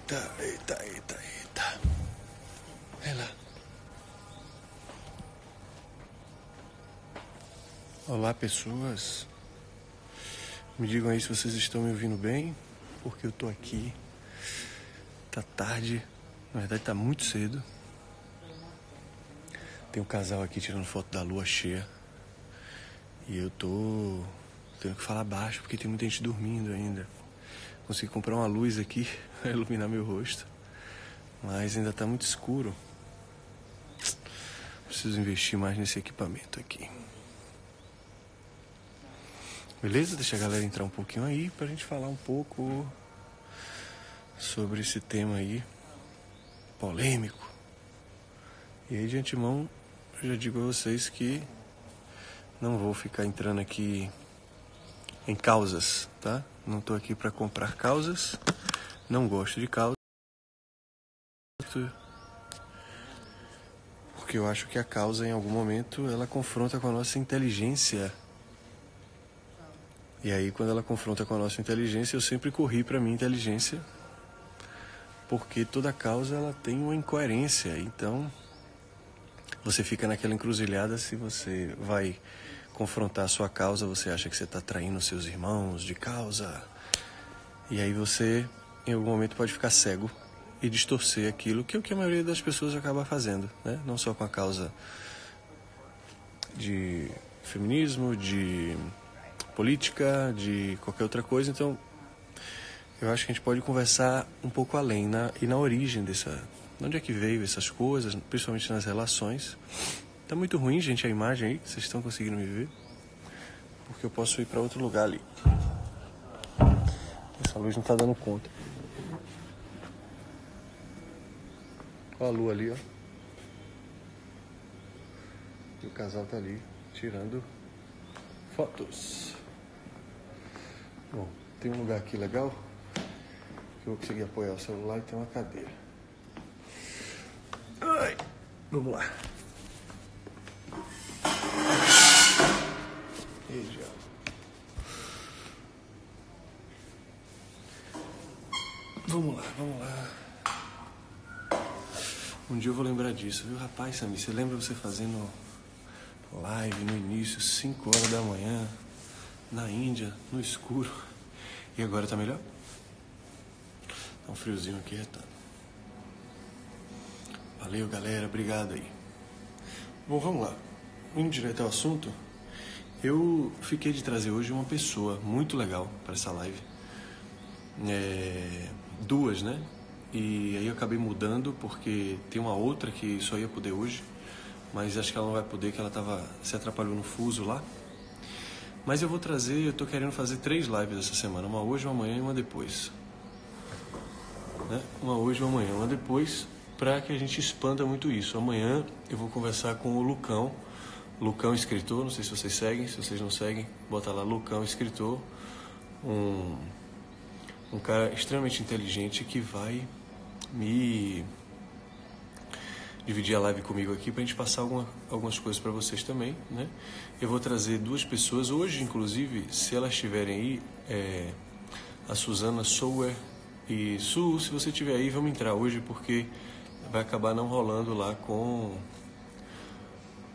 Eita. Vai lá. Olá, pessoas. Me digam aí se vocês estão me ouvindo bem, porque eu tô aqui. Tá tarde, na verdade tá muito cedo. Tem um casal aqui tirando foto da lua cheia. E eu tô tendo que falar baixo, porque tem muita gente dormindo ainda. Consegui comprar uma luz aqui pra iluminar meu rosto, mas ainda tá muito escuro. Preciso investir mais nesse equipamento aqui. Beleza? Deixa a galera entrar um pouquinho aí pra gente falar um pouco sobre esse tema aí polêmico. E aí, de antemão, eu já digo a vocês que não vou ficar entrando aqui em causas, tá? Não tô aqui pra comprar causas. Não gosto de causas. Porque eu acho que a causa, em algum momento, ela confronta com a nossa inteligência. E aí, quando ela confronta com a nossa inteligência, eu sempre corri pra minha inteligência. Porque toda causa, ela tem uma incoerência. Então, você fica naquela encruzilhada. Se você vai confrontar a sua causa, você acha que você está traindo seus irmãos de causa. E aí você, em algum momento, pode ficar cego e distorcer aquilo, que é o que a maioria das pessoas acaba fazendo, né? Não só com a causa de feminismo, de política, de qualquer outra coisa. Então, eu acho que a gente pode conversar um pouco além, e na origem dessa... De onde é que veio essas coisas, principalmente nas relações. Tá muito ruim, gente, a imagem aí. Vocês estão conseguindo me ver? Porque eu posso ir para outro lugar ali. Essa luz não tá dando conta. Olha a lua ali, ó. E o casal tá ali, tirando fotos. Bom, tem um lugar aqui legal que eu vou conseguir apoiar o celular e tem uma cadeira. Ai, vamos lá. Vamos lá. Um dia eu vou lembrar disso, viu, rapaz, Samir? Você lembra você fazendo live no início, 5 horas da manhã, na Índia, no escuro? E agora tá melhor? Tá um friozinho aqui retando. Valeu, galera, obrigado aí. Bom, vamos lá. Indo direto ao assunto, eu fiquei de trazer hoje uma pessoa muito legal para essa live. Duas, né? E aí eu acabei mudando porque tem uma outra que só ia poder hoje, mas acho que ela não vai poder, que ela se atrapalhou no fuso lá. Mas eu vou trazer, eu tô querendo fazer 3 lives essa semana, uma hoje, uma amanhã e uma depois. Né? Uma hoje, uma amanhã, uma depois, para que a gente expanda muito isso. Amanhã eu vou conversar com o Lucão escritor, não sei se vocês seguem, se vocês não seguem, bota lá Lucão escritor, um cara extremamente inteligente que vai me dividir a live comigo aqui pra gente passar algumas coisas para vocês também, né? Eu vou trazer 2 pessoas hoje, inclusive, se elas estiverem aí, a Suzana Souer e Su, se você estiver aí, vamos entrar hoje, porque vai acabar não rolando lá com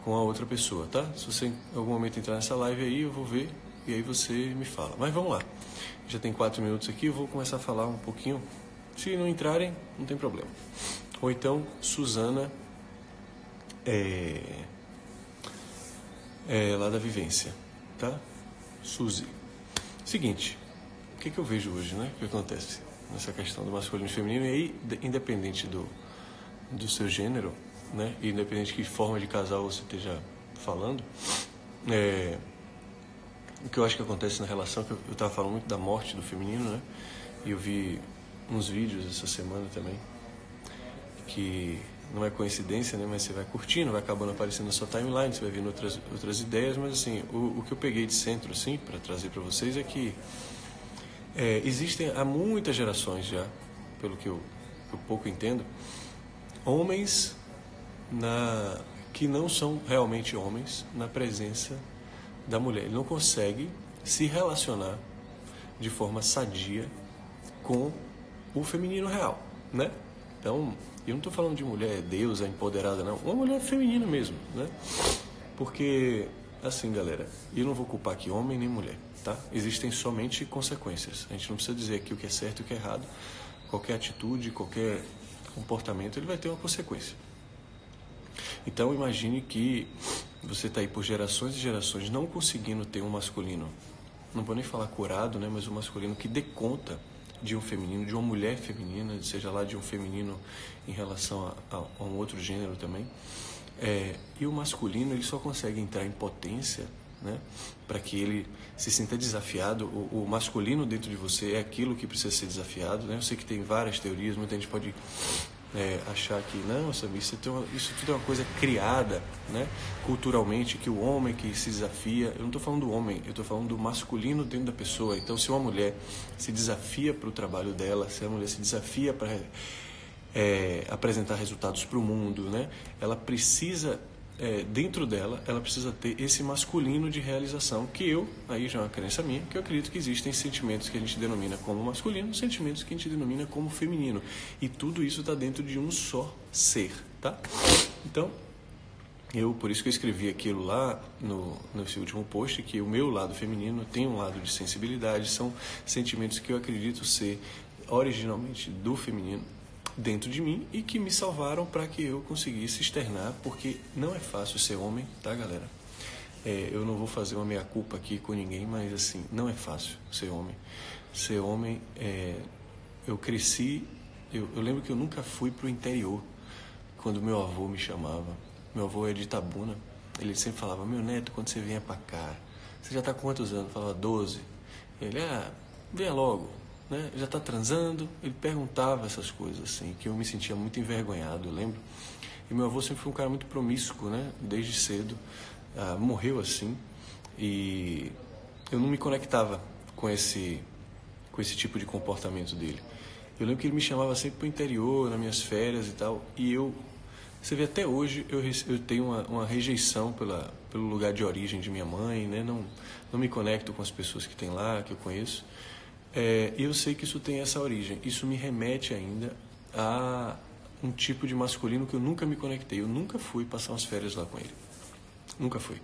a outra pessoa, tá? Se você em algum momento entrar nessa live aí, eu vou ver e aí você me fala. Mas vamos lá. Já tem 4 minutos aqui, eu vou começar a falar um pouquinho. Se não entrarem, não tem problema. Ou então, Suzana, lá da Vivência, tá? Suzy. Seguinte, o que eu vejo hoje, né? O que acontece nessa questão do masculino e feminino? E aí, independente do seu gênero, né? E independente de que forma de casal você esteja falando, o que eu acho que acontece na relação, que eu estava falando muito da morte do feminino, né? E eu vi uns vídeos essa semana também, que não é coincidência, né? Mas você vai curtindo, vai acabando aparecendo na sua timeline, você vai vendo outras ideias, mas assim, o que eu peguei de centro, assim, para trazer para vocês é que existem há muitas gerações já, pelo que eu pouco entendo, homens que não são realmente homens na presença da mulher. Ele não consegue se relacionar de forma sadia com o feminino real, né? Então, eu não estou falando de mulher deusa, empoderada, não. Uma mulher feminina mesmo, né? Porque, assim, galera, eu não vou culpar aqui homem nem mulher, tá? Existem somente consequências. A gente não precisa dizer aqui o que é certo e o que é errado. Qualquer atitude, qualquer comportamento, ele vai ter uma consequência. Então, imagine que você está aí por gerações e gerações não conseguindo ter um masculino, não vou nem falar curado, né, mas um masculino que dê conta de um feminino, de uma mulher feminina, seja lá de um feminino em relação a um outro gênero também. E o masculino, ele só consegue entrar em potência, né, para que ele se sinta desafiado. O masculino dentro de você é aquilo que precisa ser desafiado, né? Eu sei que tem várias teorias, muita gente pode achar que não, sabe, isso tudo é uma coisa criada, né, culturalmente, que o homem que se desafia. Eu não estou falando do homem, eu estou falando do masculino dentro da pessoa. Então, se uma mulher se desafia para o trabalho dela, se a mulher se desafia para apresentar resultados para o mundo, né, ela precisa, dentro dela, ela precisa ter esse masculino de realização, que aí já é uma crença minha, que eu acredito que existem sentimentos que a gente denomina como masculino, sentimentos que a gente denomina como feminino. E tudo isso está dentro de um só ser, tá? Então, por isso que eu escrevi aquilo lá nesse último post, que o meu lado feminino tem um lado de sensibilidade, são sentimentos que eu acredito ser originalmente do feminino dentro de mim e que me salvaram para que eu conseguisse externar, porque não é fácil ser homem, tá, galera? Eu não vou fazer uma meia-culpa aqui com ninguém, mas assim, não é fácil ser homem. Ser homem, eu cresci, eu lembro que eu nunca fui pro interior quando meu avô me chamava. Meu avô é de Itabuna, ele sempre falava: meu neto, quando você vier para cá, você já tá com quantos anos? Eu falava 12. Ele, venha logo, né? Já está transando? Ele perguntava essas coisas assim, que eu me sentia muito envergonhado, eu lembro. E meu avô sempre foi um cara muito promíscuo, né? Desde cedo. Morreu assim, e eu não me conectava com esse tipo de comportamento dele. Eu lembro que ele me chamava sempre para o interior, nas minhas férias e tal, e você vê, até hoje eu tenho uma rejeição pelo lugar de origem de minha mãe, né? Não me conecto com as pessoas que tem lá, que eu conheço. E eu sei que isso tem essa origem. Isso me remete ainda a um tipo de masculino que eu nunca me conectei. Eu nunca fui passar umas férias lá com ele. Nunca fui.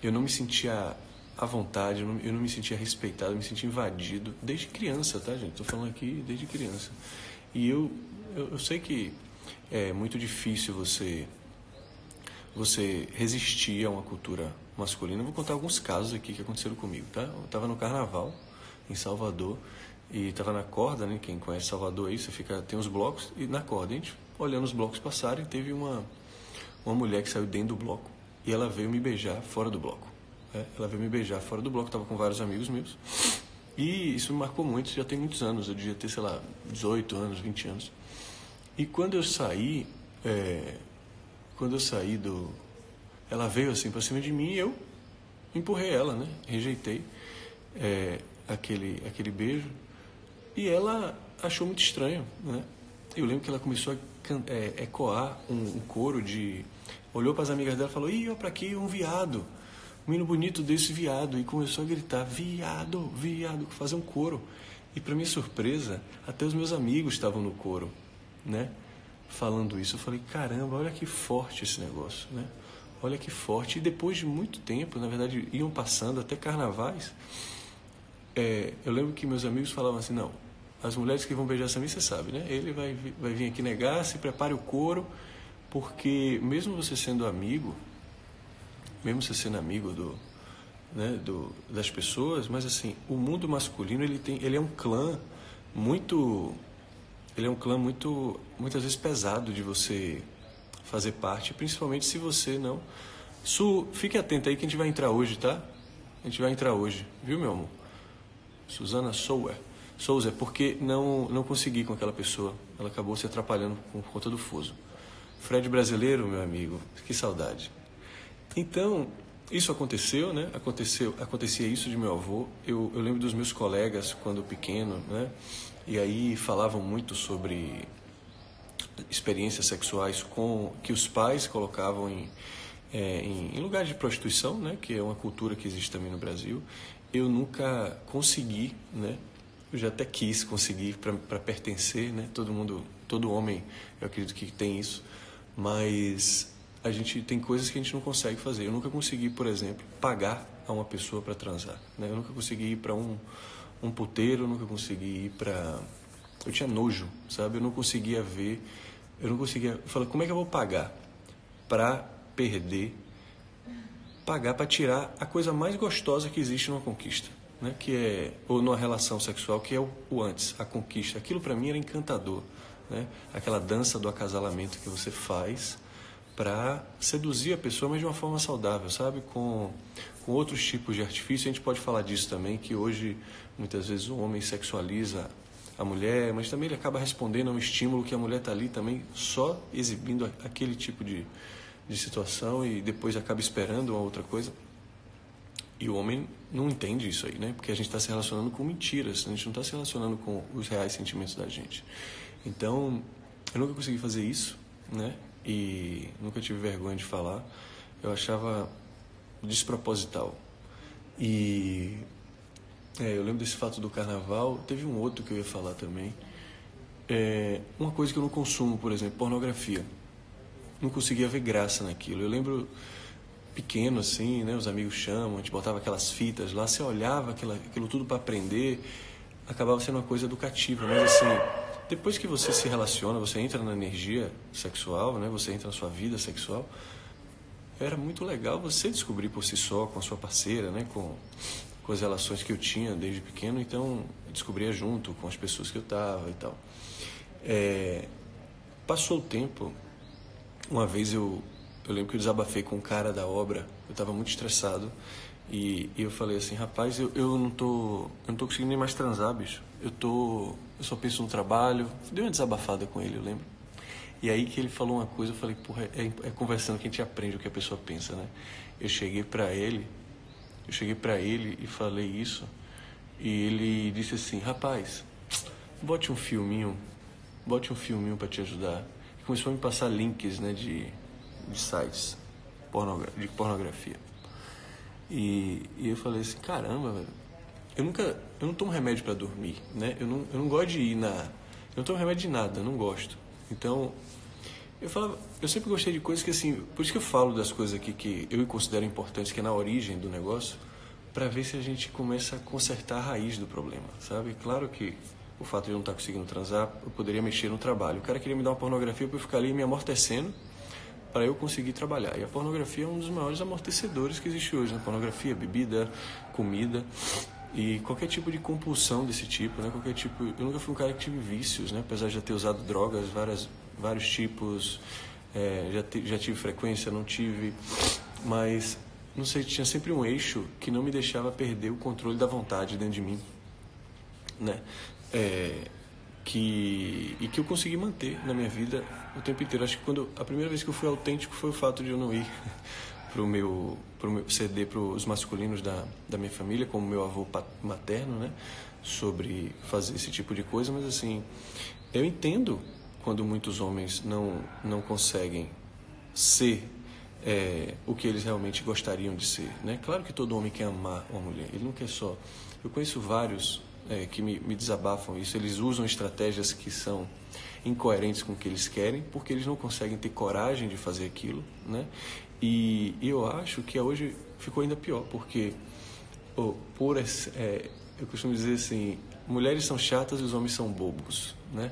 Eu não me sentia à vontade, eu não me sentia respeitado, eu me sentia invadido desde criança, tá, gente? Estou falando aqui desde criança. E eu sei que é muito difícil você resistir a uma cultura masculina. Eu vou contar alguns casos aqui que aconteceram comigo, tá? Eu estava no carnaval em Salvador e estava na corda, né? Quem conhece Salvador aí, tem uns blocos, e na corda, a gente olhando os blocos passarem, teve uma mulher que saiu dentro do bloco e ela veio me beijar fora do bloco. Ela veio me beijar fora do bloco, estava com vários amigos meus, e isso me marcou muito. Já tem muitos anos, eu devia ter, sei lá, 18 anos, 20 anos. E quando eu saí ela veio assim para cima de mim e eu empurrei ela, né? Rejeitei aquele beijo, e ela achou muito estranho, né? Eu lembro que ela começou a ecoar um coro olhou para as amigas dela e falou: ih, olha para aqui, um viado, um menino bonito desse, viado, e começou a gritar: viado, viado, fazer um coro. E para minha surpresa, até os meus amigos estavam no coro, né? Falando isso. Eu falei: caramba, olha que forte esse negócio, né? Olha que forte. E depois de muito tempo, na verdade, iam passando até carnavais, eu lembro que meus amigos falavam assim: não, as mulheres que vão beijar essa você sabe, né? Ele vai vir aqui negar, se prepare o couro, porque mesmo você sendo amigo das pessoas, mas assim, o mundo masculino, ele é um clã muito, muitas vezes pesado de você fazer parte, principalmente se você não... Fique atento aí que a gente vai entrar hoje, tá? A gente vai entrar hoje, viu, meu amor? Suzana Souza, porque não consegui com aquela pessoa. Ela acabou se atrapalhando por conta do fuso. Fred brasileiro, meu amigo, que saudade. Então, isso aconteceu, né? Acontecia isso de meu avô. Eu lembro dos meus colegas quando pequeno, né? E aí falavam muito sobre experiências sexuais que os pais colocavam em lugar de prostituição, né? Que é uma cultura que existe também no Brasil. Eu nunca consegui, né? eu já até quis conseguir para pertencer, né? Todo homem, eu acredito que tem isso, mas a gente tem coisas que a gente não consegue fazer. Eu nunca consegui, por exemplo, pagar a uma pessoa para transar, né? Eu nunca consegui ir para um puteiro, eu nunca consegui ir para... Eu tinha nojo, sabe? Eu não conseguia ver, eu não conseguia... Eu falei, como é que eu vou pagar para perder, pagar para tirar a coisa mais gostosa que existe numa conquista, né? Que é, ou numa relação sexual, que é o antes, a conquista. Aquilo para mim era encantador, né? Aquela dança do acasalamento que você faz para seduzir a pessoa, mas de uma forma saudável, sabe? Com outros tipos de artifício. A gente pode falar disso também, que hoje muitas vezes o homem sexualiza a mulher, mas também ele acaba respondendo a um estímulo que a mulher está ali também só exibindo aquele tipo de situação e depois acaba esperando uma outra coisa. E o homem não entende isso aí, né? Porque a gente está se relacionando com mentiras, a gente não está se relacionando com os reais sentimentos da gente. Então, eu nunca consegui fazer isso, né? E nunca tive vergonha de falar. Eu achava desproposital. E eu lembro desse fato do carnaval. Teve um outro que eu ia falar também. Uma coisa que eu não consumo, por exemplo, pornografia. Não conseguia ver graça naquilo. Eu lembro pequeno assim, né? Os amigos chamam, a gente botava aquelas fitas lá, você olhava aquilo tudo para aprender, acabava sendo uma coisa educativa, mas assim, depois que você se relaciona, você entra na energia sexual, né? Você entra na sua vida sexual, era muito legal você descobrir por si só, com a sua parceira, né? Com as relações que eu tinha desde pequeno, então eu descobria junto com as pessoas que eu estava e tal. Passou o tempo, uma vez eu lembro que eu desabafei com um cara da obra, eu estava muito estressado, e eu falei assim, rapaz, eu não tô conseguindo nem mais transar, bicho. Eu só penso no trabalho. Dei uma desabafada com ele, eu lembro. E aí que ele falou uma coisa, eu falei, porra, é conversando que a gente aprende o que a pessoa pensa, né? Eu cheguei pra ele e falei isso, e ele disse assim, rapaz, bote um filminho pra te ajudar. E começou a me passar links, né, de sites de pornografia. E eu falei assim, caramba, velho, eu não tomo remédio para dormir, né? Eu não gosto de ir eu não tomo remédio de nada, eu não gosto. Então, eu sempre gostei de coisas que assim, por isso que eu falo das coisas aqui que eu considero importantes, que é na origem do negócio, para ver se a gente começa a consertar a raiz do problema, sabe? Claro que o fato de eu não estar conseguindo transar, eu poderia mexer no trabalho. O cara queria me dar uma pornografia para eu ficar ali me amortecendo, para eu conseguir trabalhar. E a pornografia é um dos maiores amortecedores que existe hoje, né? Pornografia, bebida, comida e qualquer tipo de compulsão desse tipo, né? Qualquer tipo... Eu nunca fui um cara que tive vícios, né? Apesar de já ter usado drogas, vários tipos, já tive frequência, não tive, mas não sei, tinha sempre um eixo que não me deixava perder o controle da vontade dentro de mim, né? Que eu consegui manter na minha vida o tempo inteiro. Acho que a primeira vez que eu fui autêntico foi o fato de eu não ir pro meu ceder para os masculinos da minha família, como meu avô materno, né, sobre fazer esse tipo de coisa, mas assim, eu entendo quando muitos homens não conseguem ser o que eles realmente gostariam de ser, né? Claro que todo homem quer amar uma mulher, ele não quer só... Eu conheço vários que me desabafam isso, eles usam estratégias que são incoerentes com o que eles querem, porque eles não conseguem ter coragem de fazer aquilo, né? E eu acho que hoje ficou ainda pior, porque eu costumo dizer assim, mulheres são chatas e os homens são bobos, né?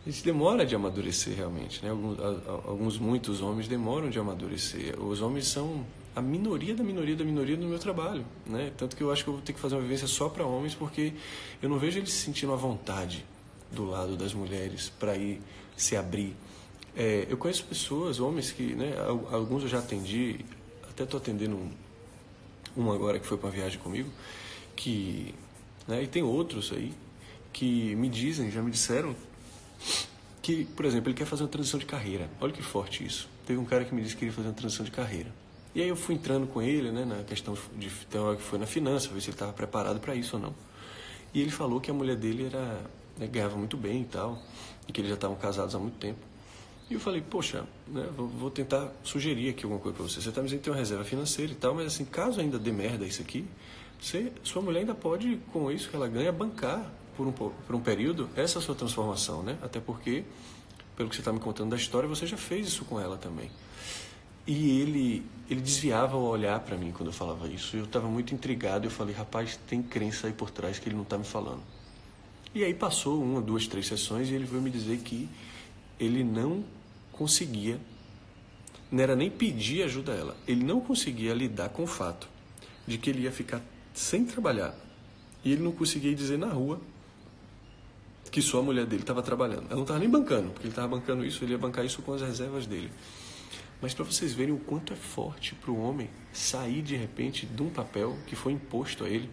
A gente demora de amadurecer realmente, né? Muitos homens demoram de amadurecer. Os homens são a minoria da minoria da minoria no meu trabalho, né? Tanto que eu acho que eu vou ter que fazer uma vivência só para homens, porque eu não vejo eles se sentindo à vontade do lado das mulheres para ir se abrir. Eu conheço pessoas, homens que, né? Alguns eu já atendi, até estou atendendo um agora que foi para uma viagem comigo, né? E tem outros aí que já me disseram que, por exemplo, ele quer fazer uma transição de carreira. Olha que forte isso. Teve um cara que me disse que queria fazer uma transição de carreira. E aí eu fui entrando com ele, né, na questão de tem uma hora que foi na finança, ver se ele estava preparado para isso ou não. E ele falou que a mulher dele ganhava muito bem e tal, e que eles já estavam casados há muito tempo. E eu falei, poxa, né, vou tentar sugerir aqui alguma coisa para você. Você está me dizendo que tem uma reserva financeira e tal, mas assim, caso ainda dê merda isso aqui, Sua mulher ainda pode, com isso que ela ganha, bancar por um período essa sua transformação, né? Até porque, pelo que você está me contando da história, você já fez isso com ela também. E ele desviava o olhar para mim quando eu falava isso. Eu estava muito intrigado. Eu falei, rapaz, tem crença aí por trás que ele não está me falando. E aí passou 1, 2, 3 sessões e ele veio me dizer que ele não conseguia, não era nem pedir ajuda a ela, ele não conseguia lidar com o fato de que ele ia ficar sem trabalhar e ele não conseguia dizer na rua que só a mulher dele estava trabalhando. Ela não estava nem bancando, porque ele estava bancando isso, ele ia bancar isso com as reservas dele. Mas para vocês verem o quanto é forte para o homem sair de repente de um papel que foi imposto a ele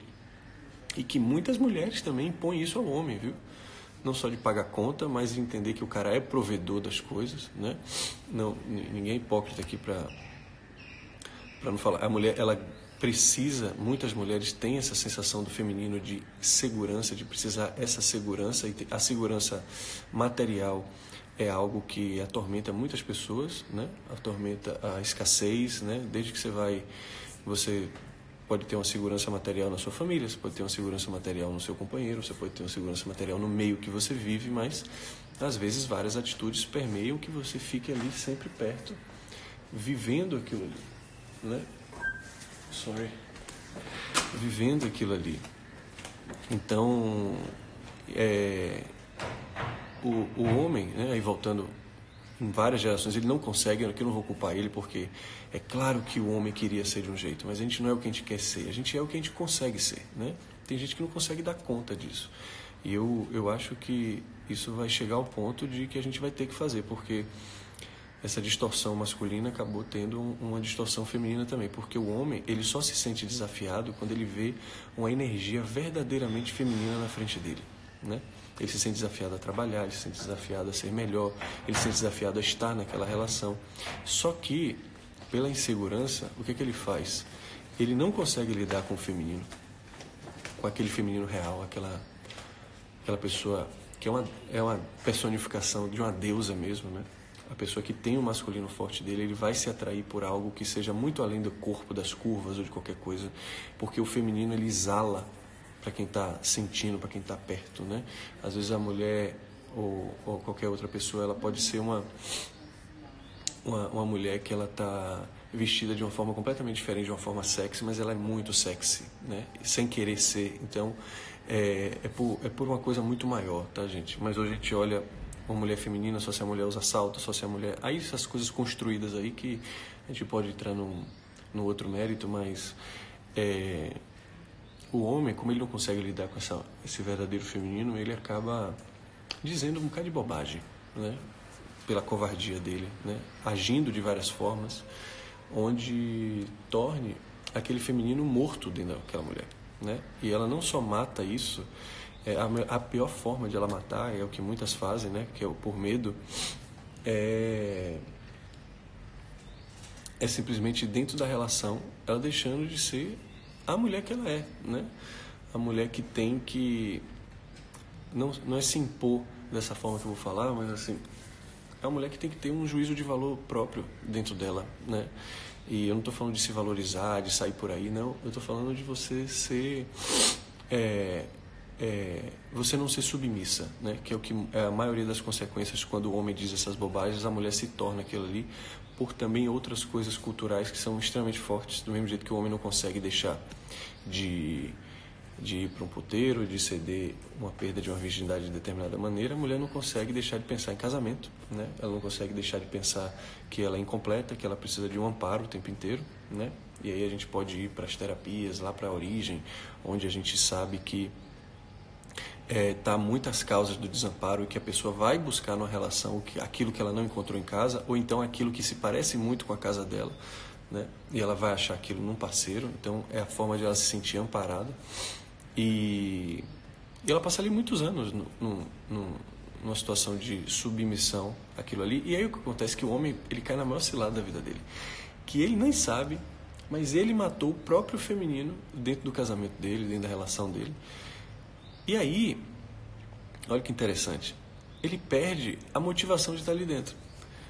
e que muitas mulheres também impõem isso ao homem, viu? Não só de pagar conta, mas de entender que o cara é provedor das coisas, né? Não, ninguém é hipócrita aqui para não falar. A mulher, ela precisa, muitas mulheres têm essa sensação do feminino de segurança, de precisar essa segurança, e a segurança material é algo que atormenta muitas pessoas, né? Atormenta a escassez, né? Desde que você pode ter uma segurança material na sua família, você pode ter uma segurança material no seu companheiro, você pode ter uma segurança material no meio que você vive, mas às vezes várias atitudes permeiam que você fique ali sempre perto, vivendo aquilo ali, né? Vivendo aquilo ali. Então, o homem, né, aí voltando em várias gerações, ele não consegue, aqui eu não vou culpar ele, porque é claro que o homem queria ser de um jeito, mas a gente não é o que a gente quer ser, a gente é o que a gente consegue ser, né? Tem gente que não consegue dar conta disso. E eu acho que isso vai chegar ao ponto de que a gente vai ter que fazer, porque essa distorção masculina acabou tendo uma distorção feminina também, porque o homem, ele só se sente desafiado quando ele vê uma energia verdadeiramente feminina na frente dele, né? Ele se sente desafiado a trabalhar, ele se sente desafiado a ser melhor, ele se sente desafiado a estar naquela relação. Só que, pela insegurança, o que ele faz? Ele não consegue lidar com o feminino, com aquele feminino real, aquela pessoa que é uma personificação de uma deusa mesmo, né? A pessoa que tem o masculino forte dele, ele vai se atrair por algo que seja muito além do corpo, das curvas ou de qualquer coisa, porque o feminino, ele exala para quem está sentindo, para quem está perto, né? Às vezes a mulher ou qualquer outra pessoa, ela pode ser uma mulher que ela está vestida de uma forma completamente diferente, de uma forma sexy, mas ela é muito sexy, né? Sem querer ser. Então, é por uma coisa muito maior, tá, gente? Mas hoje a gente olha uma mulher feminina, só se a mulher usa salto, só se a mulher... Aí essas coisas construídas aí que a gente pode entrar no outro mérito, mas... O homem, como ele não consegue lidar com esse verdadeiro feminino, ele acaba dizendo um bocado de bobagem, né? Pela covardia dele, né? Agindo de várias formas, onde torne aquele feminino morto dentro daquela mulher, né? E ela não só mata isso, a pior forma de ela matar, é o que muitas fazem, né? Que é por medo, é simplesmente dentro da relação, ela deixando de ser a mulher que ela é, né? A mulher que tem que... Não é se impor dessa forma que eu vou falar, mas assim... É uma mulher que tem que ter um juízo de valor próprio dentro dela, né? E eu não estou falando de se valorizar, de sair por aí, não. Eu estou falando de você ser... você não ser submissa, né? Que é o que é a maioria das consequências quando o homem diz essas bobagens, a mulher se torna aquilo ali, por também outras coisas culturais que são extremamente fortes, do mesmo jeito que o homem não consegue deixar de ir para um puteiro, de ceder uma perda de uma virgindade de determinada maneira, a mulher não consegue deixar de pensar em casamento, né? Ela não consegue deixar de pensar que ela é incompleta, que ela precisa de um amparo o tempo inteiro, né? E aí a gente pode ir para as terapias, lá para a origem, onde a gente sabe que tá muitas causas do desamparo e que a pessoa vai buscar numa relação aquilo que ela não encontrou em casa, ou então aquilo que se parece muito com a casa dela, né? E ela vai achar aquilo num parceiro. Então é a forma de ela se sentir amparada, e ela passa ali muitos anos numa situação de submissão àquilo ali. E aí o que acontece é que o homem, ele cai na maior cilada da vida dele, que ele nem sabe, mas ele matou o próprio feminino dentro do casamento dele, dentro da relação dele. E aí, olha que interessante, ele perde a motivação de estar ali dentro.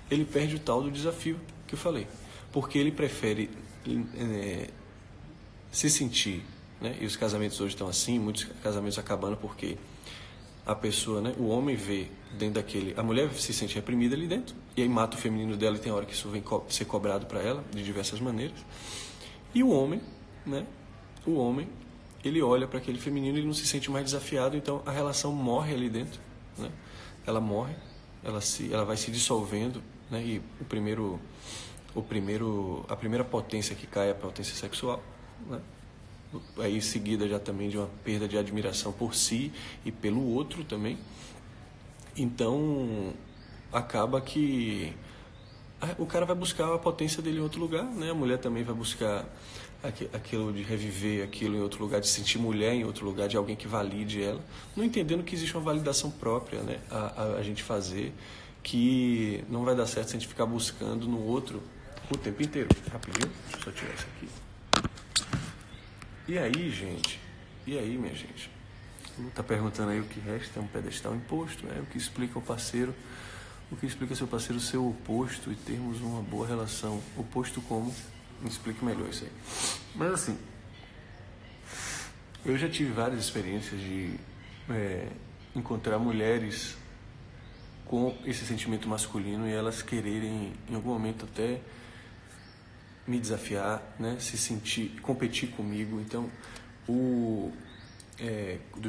Ele perde o tal do desafio que eu falei. Porque ele prefere se sentir né? E os casamentos hoje estão assim, muitos casamentos acabando porque a pessoa, né, o homem vê dentro daquele, a mulher se sente reprimida ali dentro e aí mata o feminino dela e tem hora que isso vem ser cobrado para ela de diversas maneiras. E o homem, né, o homem, ele olha para aquele feminino e ele não se sente mais desafiado, então a relação morre ali dentro, né? Ela morre, ela vai se dissolvendo, né? E a primeira potência que cai é a potência sexual, né? Aí em seguida já também de uma perda de admiração por si e pelo outro também. Então acaba que o cara vai buscar a potência dele em outro lugar, né? A mulher também vai buscar aquilo de reviver aquilo em outro lugar, de sentir mulher em outro lugar, de alguém que valide ela, não entendendo que existe uma validação própria, né? A gente fazer, que não vai dar certo se a gente ficar buscando no outro o tempo inteiro. Rapidinho, deixa eu só tirar isso aqui. E aí, gente? E aí, minha gente? Tá perguntando aí o que resta é um pedestal imposto, né? O que explica o parceiro, o que explica seu parceiro ser o oposto e termos uma boa relação. Oposto como? Me explique melhor isso aí. Mas assim, eu já tive várias experiências de encontrar mulheres com esse sentimento masculino e elas quererem, em algum momento até me desafiar, né? Se sentir, competir comigo. Então, do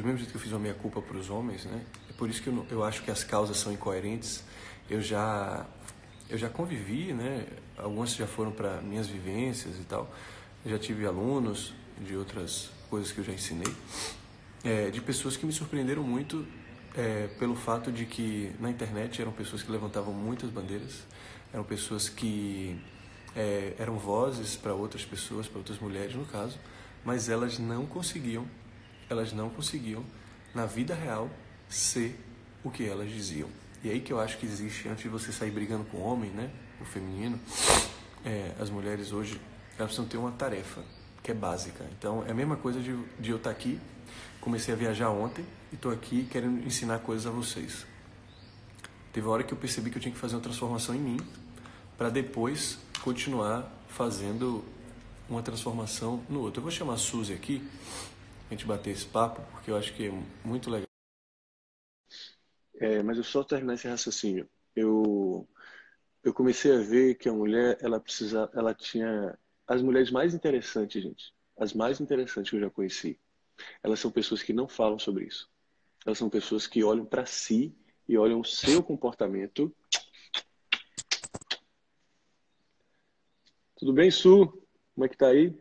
mesmo jeito que eu fiz uma meia-culpa para os homens, né? É por isso que eu acho que as causas são incoerentes. Eu já convivi, né? Algumas já foram para minhas vivências e tal. Eu já tive alunos de outras coisas que eu já ensinei, de pessoas que me surpreenderam muito pelo fato de que na internet eram pessoas que levantavam muitas bandeiras, eram pessoas que eram vozes para outras pessoas, para outras mulheres no caso, mas elas não conseguiam na vida real ser o que elas diziam. E aí que eu acho que existe, antes de você sair brigando com o homem, né, o feminino, as mulheres hoje, elas precisam ter uma tarefa que é básica. Então é a mesma coisa de eu estar aqui, comecei a viajar ontem e estou aqui querendo ensinar coisas a vocês. Teve uma hora que eu percebi que eu tinha que fazer uma transformação em mim para depois continuar fazendo uma transformação no outro. Eu vou chamar a Suzy aqui, a gente bater esse papo, porque eu acho que é muito legal. Mas eu só terminar esse raciocínio. Eu comecei a ver que a mulher, ela tinha as mulheres mais interessantes, gente. As mais interessantes que eu já conheci. Elas são pessoas que não falam sobre isso. Elas são pessoas que olham para si e olham o seu comportamento. Tudo bem, Su? Como é que tá aí?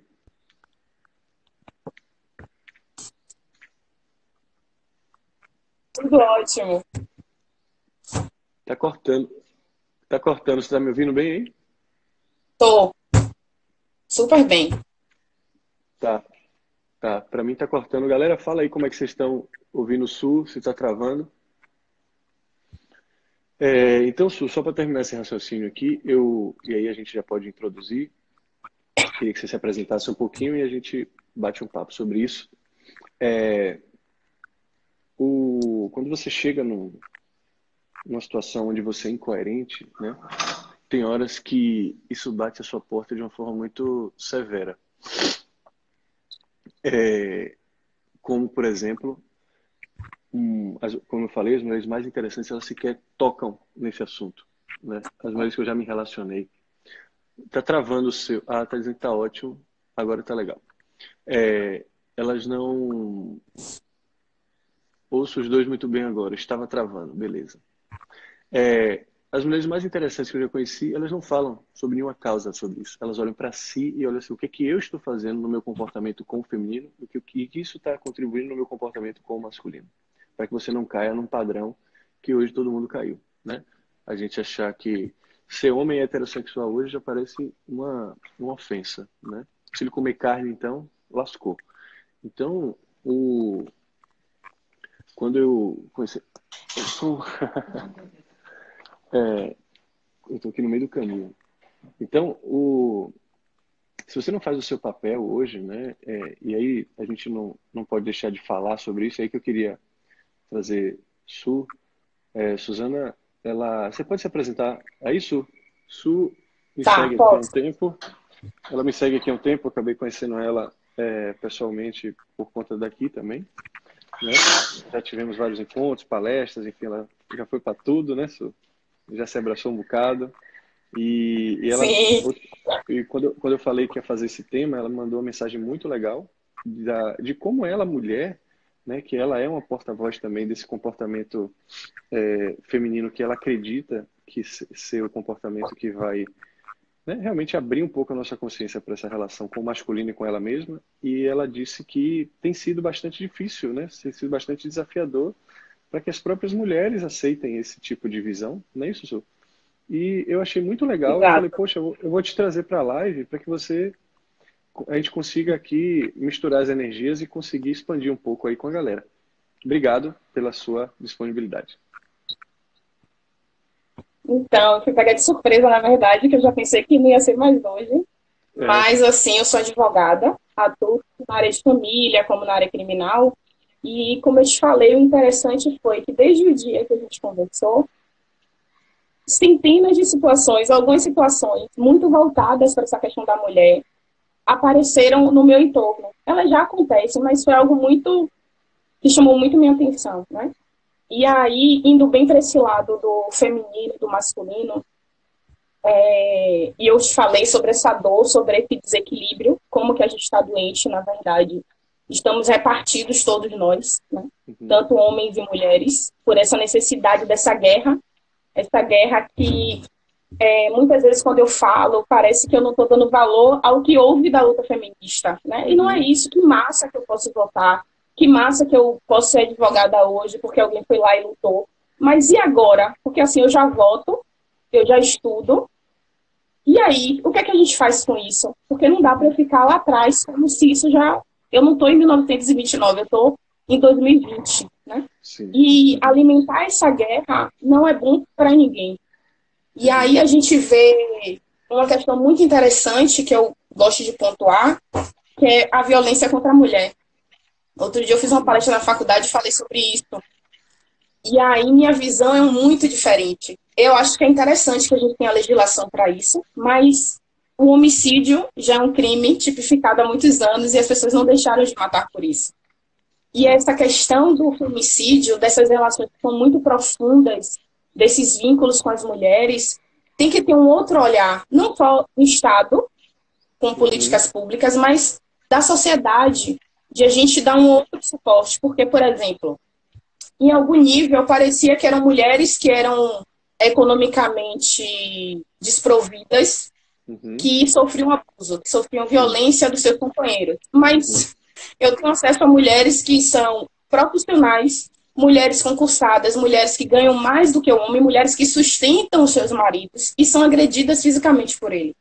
Tudo ótimo. Tá cortando. Tá cortando. Você tá me ouvindo bem aí? Tô super bem. Tá. Tá. Pra mim tá cortando. Galera, fala aí como é que vocês estão ouvindo o Su, se tá travando. Então, Su, só para terminar esse raciocínio aqui, e aí a gente já pode introduzir. Queria que você se apresentasse um pouquinho e a gente bate um papo sobre isso. Quando você chega numa situação onde você é incoerente, né? Tem horas que isso bate a sua porta de uma forma muito severa. Como, por exemplo, como eu falei, as mulheres mais interessantes, elas sequer tocam nesse assunto, né? As mulheres que eu já me relacionei. Tá travando o seu... Ah, tá dizendo que tá ótimo. Agora tá legal. Elas não... Ouço os dois muito bem agora. Estava travando, beleza. As mulheres mais interessantes que eu já conheci, elas não falam sobre nenhuma causa sobre isso. Elas olham para si e olham assim, o que é que eu estou fazendo no meu comportamento com o feminino e que isso está contribuindo no meu comportamento com o masculino. Para que você não caia num padrão que hoje todo mundo caiu, né? A gente achar que ser homem heterossexual hoje já parece uma ofensa, né? Se ele comer carne, então, lascou. Então, quando eu conheci... Eu sou... eu tô aqui no meio do caminho. Então, se você não faz o seu papel hoje, né, e aí a gente não pode deixar de falar sobre isso, é aí que eu queria trazer Suzana, você pode se apresentar aí, Su? Su me Tá, segue aqui há um posso. tempo, ela me segue aqui há um tempo, eu acabei conhecendo ela pessoalmente por conta daqui também, né? Já tivemos vários encontros, palestras, enfim, ela já foi para tudo, né, Su? Já se abraçou um bocado. E ela, Sim, e quando eu falei que ia fazer esse tema, ela me mandou uma mensagem muito legal de como ela, mulher, né, que ela é uma porta-voz também desse comportamento feminino que ela acredita que ser o comportamento que vai, né, realmente abrir um pouco a nossa consciência para essa relação com o masculino e com ela mesma. E ela disse que tem sido bastante difícil, né, tem sido bastante desafiador para que as próprias mulheres aceitem esse tipo de visão, não é isso, Su? E eu achei muito legal. Eu falei, exato. poxa, eu vou te trazer para a live para que a gente consiga aqui misturar as energias e conseguir expandir um pouco aí com a galera. Obrigado pela sua disponibilidade. Então, eu fui pegar de surpresa, na verdade, que eu já pensei que não ia ser mais hoje. É, Mas, assim, eu sou advogada, atuo na área de família, como na área criminal. E, como eu te falei, o interessante foi que desde o dia que a gente conversou, centenas de situações, algumas situações muito voltadas para essa questão da mulher, apareceram no meu entorno. Elas já acontecem, mas foi algo muito que chamou muito minha atenção, né? E aí, indo bem para esse lado do feminino, do masculino, e eu te falei sobre essa dor, sobre esse desequilíbrio, como que a gente está doente, na verdade. Estamos repartidos todos nós, né? uhum, Tanto homens e mulheres, por essa necessidade dessa guerra, essa guerra que muitas vezes quando eu falo, parece que eu não estou dando valor ao que houve da luta feminista, né? E não é uhum, isso, que massa que eu posso votar, que massa que eu posso ser advogada hoje porque alguém foi lá e lutou. Mas e agora? Porque assim, eu já voto, eu já estudo, e aí, o que é que a gente faz com isso? Porque não dá para eu ficar lá atrás como se isso já... Eu não estou em 1929, eu estou em 2020, né? sim, E alimentar essa guerra não é bom para ninguém. E uhum, aí a gente vê uma questão muito interessante que eu gosto de pontuar, que é a violência contra a mulher. Outro dia eu fiz uma uhum, palestra na faculdade e falei sobre isso. E aí minha visão é muito diferente. Eu acho que é interessante que a gente tenha legislação para isso, mas o homicídio já é um crime tipificado há muitos anos e as pessoas não deixaram de matar por isso. E sim, essa questão do femicídio, dessas relações que são muito profundas, desses vínculos com as mulheres, tem que ter um outro olhar, não só do Estado, com uhum, políticas públicas, mas da sociedade, de a gente dar um outro suporte. Porque, por exemplo, em algum nível parecia que eram mulheres que eram economicamente desprovidas, uhum, que sofriam abuso, que sofriam sim, violência dos seus companheiros. uhum, Mas eu tenho acesso a mulheres que são profissionais, mulheres concursadas, mulheres que ganham mais do que o homem, mulheres que sustentam os seus maridos e são agredidas fisicamente por ele.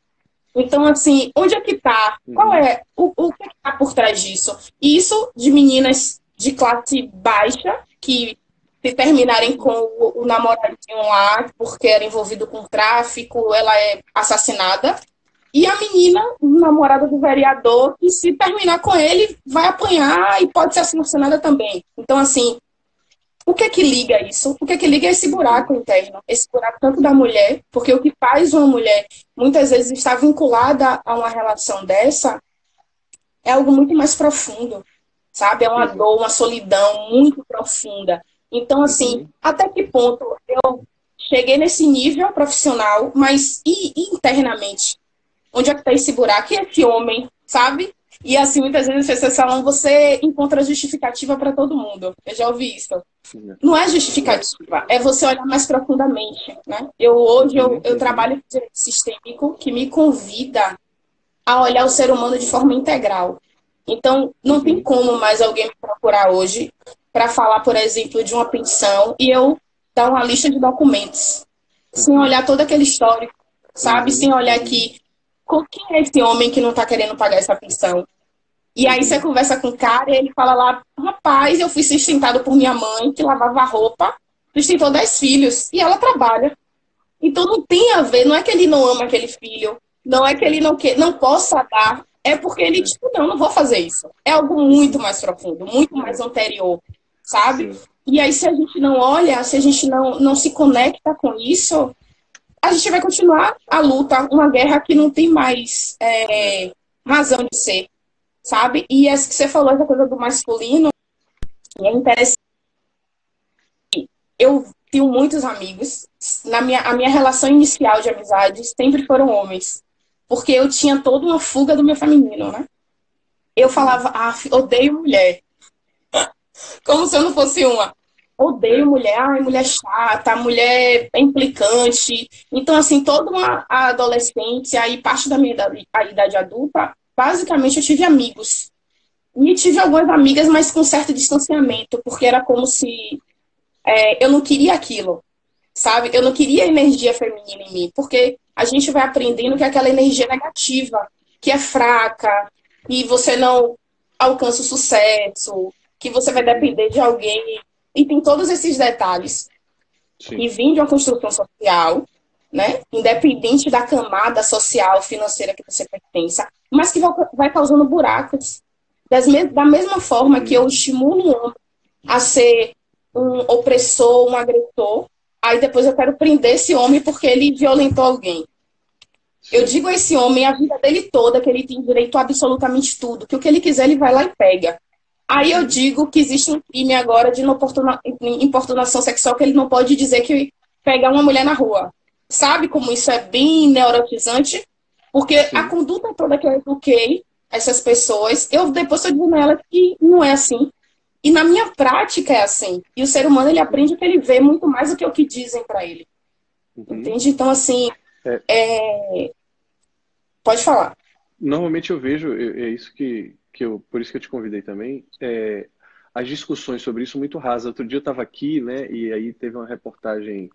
Então, assim, onde é que está? Qual uhum, é o que está por trás disso? E isso de meninas de classe baixa que se terminarem com uhum, o namoradinho lá porque era envolvido com tráfico, ela é assassinada. E a menina, namorada do vereador, que se terminar com ele, vai apanhar e pode ser assassinada também. Então, assim, o que é que liga isso? O que é que liga é esse uhum, buraco interno? Esse buraco tanto da mulher, porque o que faz uma mulher muitas vezes estar vinculada a uma relação dessa é algo muito mais profundo, sabe? É uma exato, dor, uma solidão muito profunda. Então, assim, uhum, até que ponto eu cheguei nesse nível profissional, mas e internamente? Onde é que está esse buraco? E esse homem, sabe? E assim, muitas vezes as pessoas falam, você encontra justificativa para todo mundo. Eu já ouvi isso. uhum, Não é é, justificativa, é você olhar mais profundamente, né? Hoje eu uhum, trabalho com direito sistêmico que me convida a olhar o ser humano de forma integral. Então, não tem uhum, como mais alguém me procurar hoje para falar, por exemplo, de uma pensão e eu dar uma lista de documentos, sem uhum, olhar todo aquele histórico, sabe? uhum, Sem olhar uhum, que quem é esse homem que não está querendo pagar essa pensão? E aí você uhum, conversa com o cara e ele fala lá, rapaz, eu fui sustentado por minha mãe, que lavava roupa, sustentou 10 filhos, e ela trabalha. Então não tem a ver, não é que ele não ama aquele filho, não é que ele é, não possa dar, é porque ele, é, tipo, não vou fazer isso. É algo muito uhum, mais profundo, muito mais é, anterior, sabe? sim, E aí se a gente não olha, se a gente não se conecta com isso, a gente vai continuar a luta, uma guerra que não tem mais é. razão de ser. sabe? E essa que você falou, essa coisa do masculino, e é interessante. Eu tenho muitos amigos. A minha relação inicial de amizade sempre foram homens. Porque eu tinha toda uma fuga do meu feminino, né? Eu Uhum. falava, ah, odeio mulher. Como se eu não fosse uma. Odeio É, mulher, ai, mulher chata, mulher é implicante. Então, assim, toda uma a adolescente, aí parte da minha idade, a idade adulta, basicamente eu tive amigos. E tive algumas amigas, mas com certo distanciamento, porque era como se eu não queria aquilo, sabe? Eu não queria energia feminina em mim, porque a gente vai aprendendo que é aquela energia negativa, que é fraca, que você não alcança o sucesso, que você vai uhum. depender de alguém. E tem todos esses detalhes Sim, que vêm de uma construção social, né? Independente da camada social, financeira que você pertença, mas que vai causando buracos. Da mesma forma que uhum. eu estimulo um homem a ser um opressor, um agressor, aí depois eu quero prender esse homem porque ele violentou alguém. Eu Sim, digo a esse homem a vida dele toda que ele tem direito a absolutamente tudo, que o que ele quiser ele vai lá e pega. Aí eu uhum. digo que existe um crime agora de importunação sexual que ele não pode dizer que pegar uma mulher na rua. Sabe como isso é bem neurotizante? Porque a Sim. conduta toda que eu eduquei essas pessoas, eu depois estou dizendo a elas que não é assim. E na minha prática é assim. E o ser humano ele Uhum. aprende o que ele vê muito mais do que o que dizem para ele. Uhum. Entende? Então, assim, É, pode falar. normalmente eu vejo, é isso que eu, por isso que eu te convidei também, as discussões sobre isso muito rasas. Outro dia eu estava aqui, né, e aí teve uma reportagem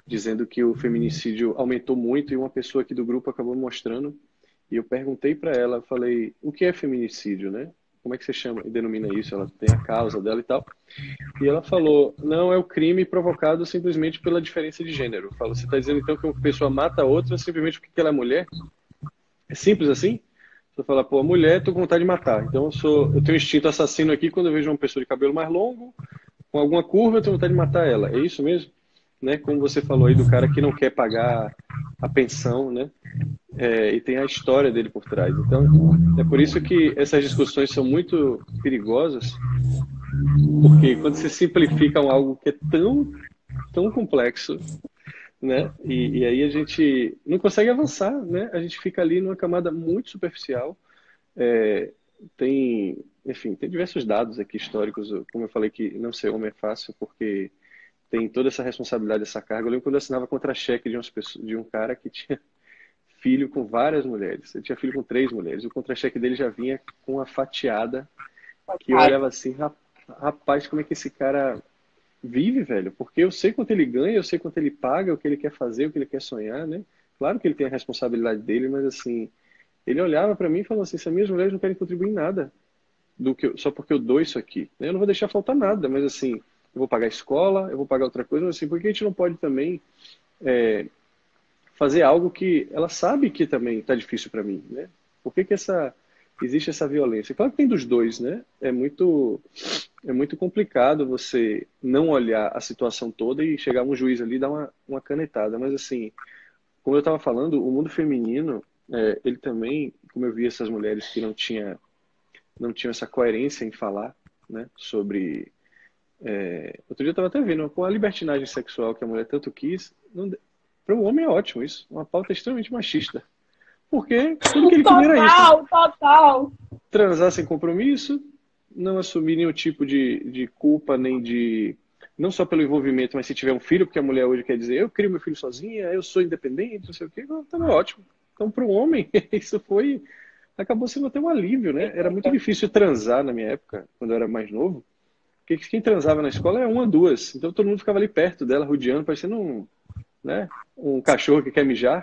dizendo que o feminicídio aumentou muito e uma pessoa aqui do grupo acabou mostrando. E eu perguntei para ela, falei, o que é feminicídio, né? Como é que você chama, denomina isso? Ela tem a causa dela e tal. E ela falou, não é o crime provocado simplesmente pela diferença de gênero. Falou, você está dizendo então que uma pessoa mata a outra simplesmente porque ela é mulher? É simples assim? Você fala, pô, a mulher, tô com vontade de matar. Então eu tenho um instinto assassino aqui quando eu vejo uma pessoa de cabelo mais longo, com alguma curva, eu tenho vontade de matar ela. É isso mesmo? Né? Como você falou aí do cara que não quer pagar a pensão, né? E tem a história dele por trás. Então, é por isso que essas discussões são muito perigosas, porque quando você simplifica algo que é tão complexo, né? E aí a gente não consegue avançar, né? A gente fica ali numa camada muito superficial. É, enfim, tem diversos dados aqui históricos, como eu falei que não ser homem é fácil, porque tem toda essa responsabilidade, essa carga. Eu lembro quando eu assinava contra-cheque de um cara que tinha filho com várias mulheres. Ele tinha filho com 3 mulheres. O contra-cheque dele já vinha com uma fatiada que eu olhava assim, rapaz, como é que esse cara vive, velho? Porque eu sei quanto ele ganha, eu sei quanto ele paga, o que ele quer fazer, o que ele quer sonhar, né? Claro que ele tem a responsabilidade dele, mas assim, ele olhava para mim e falou assim, se as minhas mulheres não querem contribuir em nada, só porque eu dou isso aqui, né? Eu não vou deixar faltar nada, mas assim, eu vou pagar a escola, eu vou pagar outra coisa, mas assim, por que a gente não pode também fazer algo que ela sabe que também está difícil para mim, né? Por que que existe essa violência? Claro que tem dos dois, né? É muito complicado você não olhar a situação toda e chegar um juiz ali e dar uma canetada, mas assim, como eu estava falando, o mundo feminino, ele também, como eu vi essas mulheres que não tinham essa coerência em falar, né, sobre outro dia eu estava até vendo, com a libertinagem sexual que a mulher tanto quis, para o homem é ótimo isso, uma pauta extremamente machista. Porque tudo que ele queria era isso. Total, total. Transar sem compromisso, não assumir nenhum tipo de culpa, nem de. Não só pelo envolvimento, mas se tiver um filho, porque a mulher hoje quer dizer, eu crio meu filho sozinha, eu sou independente, não sei o quê, então é ótimo. Então, para o homem, isso foi. Acabou sendo até um alívio, né? Era muito difícil transar na minha época, quando eu era mais novo. Porque quem transava na escola é uma, duas. Então todo mundo ficava ali perto dela, rodeando, parecendo né, um cachorro que quer mijar.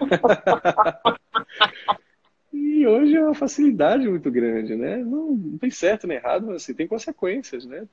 E hoje é uma facilidade muito grande, né? Não tem certo nem errado, mas assim, tem consequências, né?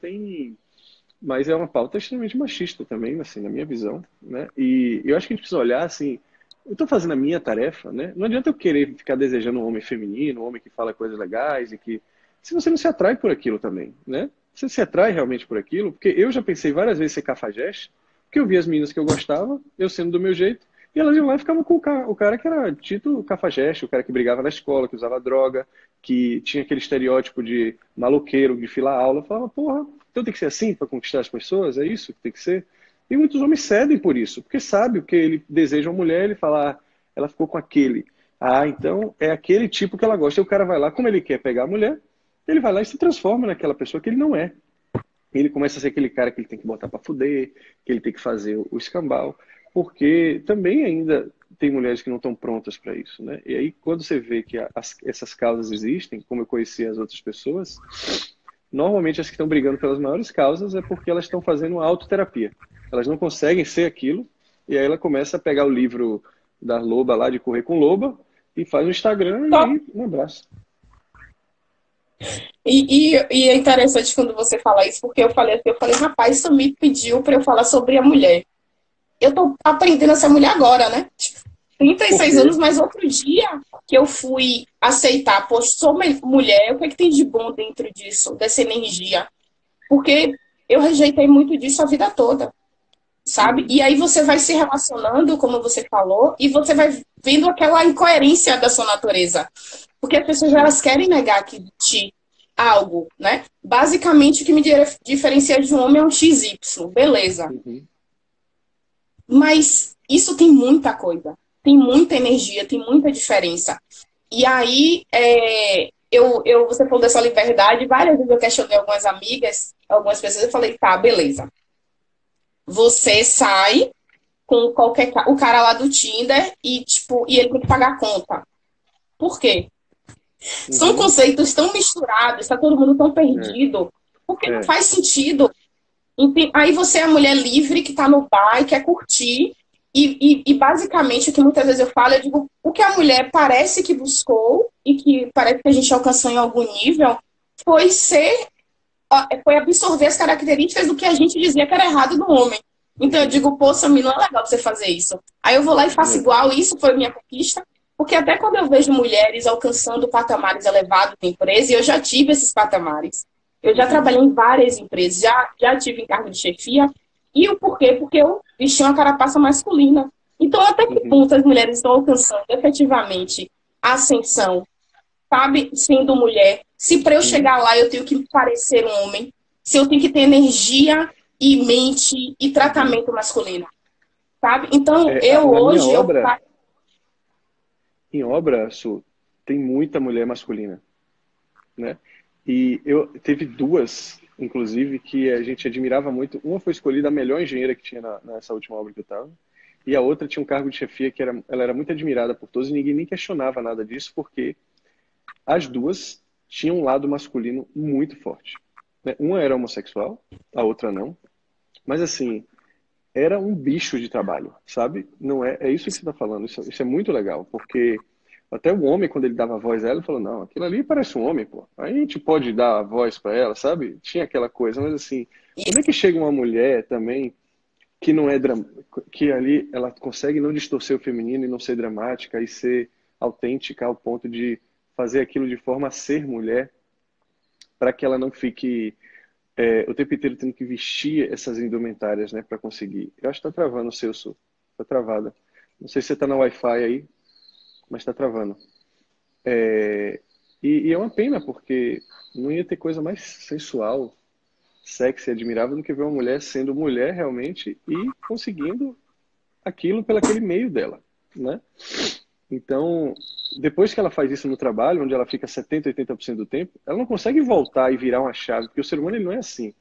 Mas é uma pauta extremamente machista também, assim, na minha visão, né? E eu acho que a gente precisa olhar assim, eu estou fazendo a minha tarefa, né? Não adianta eu querer ficar desejando um homem feminino, um homem que fala coisas legais e que se você não se atrai por aquilo também, né? Você se atrai realmente por aquilo, porque eu já pensei várias vezes em ser cafajeste, porque eu vi as meninas que eu gostava, eu sendo do meu jeito, e elas iam lá e ficavam com o cara que era dito cafajeste, o cara que brigava na escola, que usava droga, que tinha aquele estereótipo de maloqueiro, de filar aula, eu falava, porra, então tem que ser assim para conquistar as pessoas? É isso que tem que ser? E muitos homens cedem por isso, porque sabe o que ele deseja uma mulher, ele fala, ah, ela ficou com aquele. Ah, então é aquele tipo que ela gosta. E o cara vai lá, como ele quer pegar a mulher, ele vai lá e se transforma naquela pessoa que ele não é. Ele começa a ser aquele cara que ele tem que botar para fuder, que ele tem que fazer o escambau, porque também ainda tem mulheres que não estão prontas para isso, né? E aí, quando você vê que essas causas existem, como eu conheci as outras pessoas, normalmente as que estão brigando pelas maiores causas é porque elas estão fazendo autoterapia. Elas não conseguem ser aquilo, e aí ela começa a pegar o livro da Loba lá, de Correr com Loba, e faz um Instagram e Só- aí um abraço. e é interessante quando você fala isso, porque eu falei, rapaz, isso me pediu para eu falar sobre a mulher. Eu tô aprendendo a ser mulher agora, né? Tipo, Por 36 quê? anos, mas outro dia que eu fui aceitar, pô, sou mulher, o que é que tem de bom dentro disso, dessa energia? Porque eu rejeitei muito disso a vida toda, sabe? Uhum. E aí você vai se relacionando, como você falou, e você vai vendo aquela incoerência da sua natureza. Porque as pessoas, Sim. elas querem negar que de algo, né? Basicamente, o que me diferencia de um homem é um XY, beleza. Uhum. Mas isso tem muita coisa, tem muita energia, tem muita diferença. E aí, você falou dessa liberdade, várias vezes eu questionei algumas amigas, algumas pessoas, eu falei, tá, beleza. Você sai com o cara lá do Tinder e, tipo, e ele tem que pagar a conta. Por quê? São Uhum. conceitos tão misturados, está todo mundo tão É, perdido, porque não é. faz sentido. Aí você é a mulher livre que está no bar e quer curtir. E basicamente o que muitas vezes eu falo, eu digo, o que a mulher parece que buscou e que parece que a gente alcançou em algum nível foi foi absorver as características do que a gente dizia que era errado no homem. Então eu Uhum. digo, pô, Samir, não é legal você fazer isso. Aí eu vou lá e faço É. igual, isso foi minha conquista. Porque até quando eu vejo mulheres alcançando patamares elevados na empresa, e eu já tive esses patamares, eu já Uhum. trabalhei em várias empresas, já tive em cargo de chefia. E o porquê? Porque eu vesti uma carapaça masculina. Então, até que Uhum. ponto as mulheres estão alcançando efetivamente a ascensão, sabe, sendo mulher? Se para eu Sim. chegar lá eu tenho que parecer um homem, se eu tenho que ter energia e mente e Uhum. tratamento masculino, sabe? Então, É, eu na minha hoje, obra, em obra, Su, tem muita mulher masculina, né? E eu teve duas, inclusive, que a gente admirava muito. Uma foi escolhida a melhor engenheira que tinha nessa última obra que eu estava, e a outra tinha um cargo de chefia que ela era muito admirada por todos e ninguém nem questionava nada disso, porque as duas tinham um lado masculino muito forte, né? Uma era homossexual, a outra não. Mas assim, era um bicho de trabalho, sabe? Não é, é isso que você está falando. Isso é muito legal, porque até o homem, quando ele dava voz a ela, ele falou: não, aquilo ali parece um homem, pô. Aí a gente pode dar a voz para ela, sabe? Tinha aquela coisa, mas assim, como é que chega uma mulher também que não é que ali ela consegue não distorcer o feminino e não ser dramática e ser autêntica ao ponto de fazer aquilo de forma a ser mulher, para que ela não fique o tempo inteiro tendo que vestir essas indumentárias, né, para conseguir. Eu acho que tá travando o seu som. Tá travada. Não sei se você tá na Wi-Fi aí, mas tá travando. E é uma pena, porque não ia ter coisa mais sensual, sexy, admirável do que ver uma mulher sendo mulher realmente e conseguindo aquilo pelo aquele meio dela, né? Então, depois que ela faz isso no trabalho, onde ela fica 70, 80% do tempo, ela não consegue voltar e virar uma chave, porque o ser humano ele não é assim.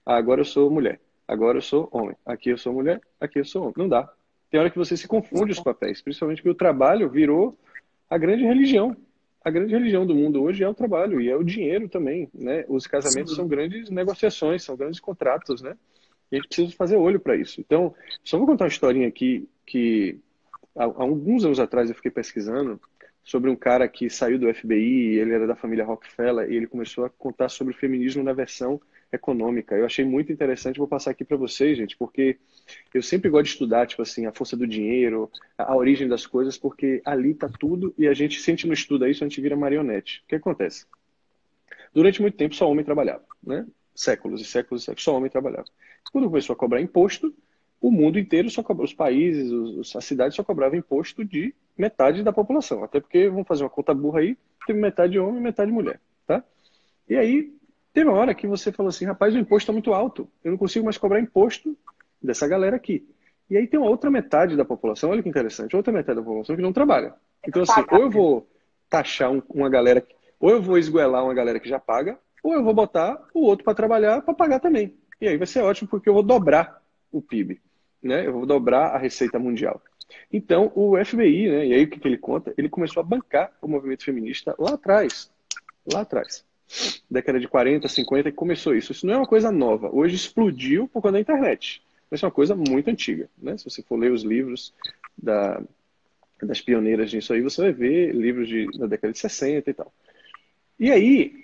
Ah, agora eu sou mulher, agora eu sou homem, aqui eu sou mulher, aqui eu sou homem. Não dá. Tem hora que você se confunde os papéis, principalmente porque o trabalho virou a grande religião. A grande religião do mundo hoje é o trabalho e é o dinheiro também, né? Os casamentos são grandes negociações, são grandes contratos, né? E a gente precisa fazer olho para isso. Então, só vou contar uma historinha aqui que há alguns anos atrás eu fiquei pesquisando sobre um cara que saiu do FBI, ele era da família Rockefeller, e ele começou a contar sobre o feminismo na versão econômica. Eu achei muito interessante, vou passar aqui para vocês, gente, porque eu sempre gosto de estudar, tipo assim, a força do dinheiro, a origem das coisas, porque ali tá tudo e a gente, se a gente não estuda isso, a gente vira marionete. O que acontece? Durante muito tempo, só homem trabalhava, né? Séculos e séculos e séculos, só homem trabalhava. Quando começou a cobrar imposto, o mundo inteiro só cobra, os países, as cidades só cobravam imposto de metade da população. Até porque, vamos fazer uma conta burra aí, teve metade homem e metade mulher, tá? E aí, teve uma hora que você falou assim, rapaz, o imposto está muito alto, eu não consigo mais cobrar imposto dessa galera aqui. E aí tem uma outra metade da população, olha que interessante, outra metade da população que não trabalha. Então assim, ou eu vou taxar uma galera, ou eu vou esgoelar uma galera que já paga, ou eu vou botar o outro para trabalhar, para pagar também. E aí vai ser ótimo, porque eu vou dobrar o PIB, né? Eu vou dobrar a receita mundial. Então, o FBI, né, e aí o que ele conta? Ele começou a bancar o movimento feminista lá atrás. Lá atrás. Década de 40, 50, que começou isso. Isso não é uma coisa nova. Hoje explodiu por conta da internet. Mas é uma coisa muito antiga, né? Se você for ler os livros das pioneiras disso aí, você vai ver livros da década de 60 e tal. E aí,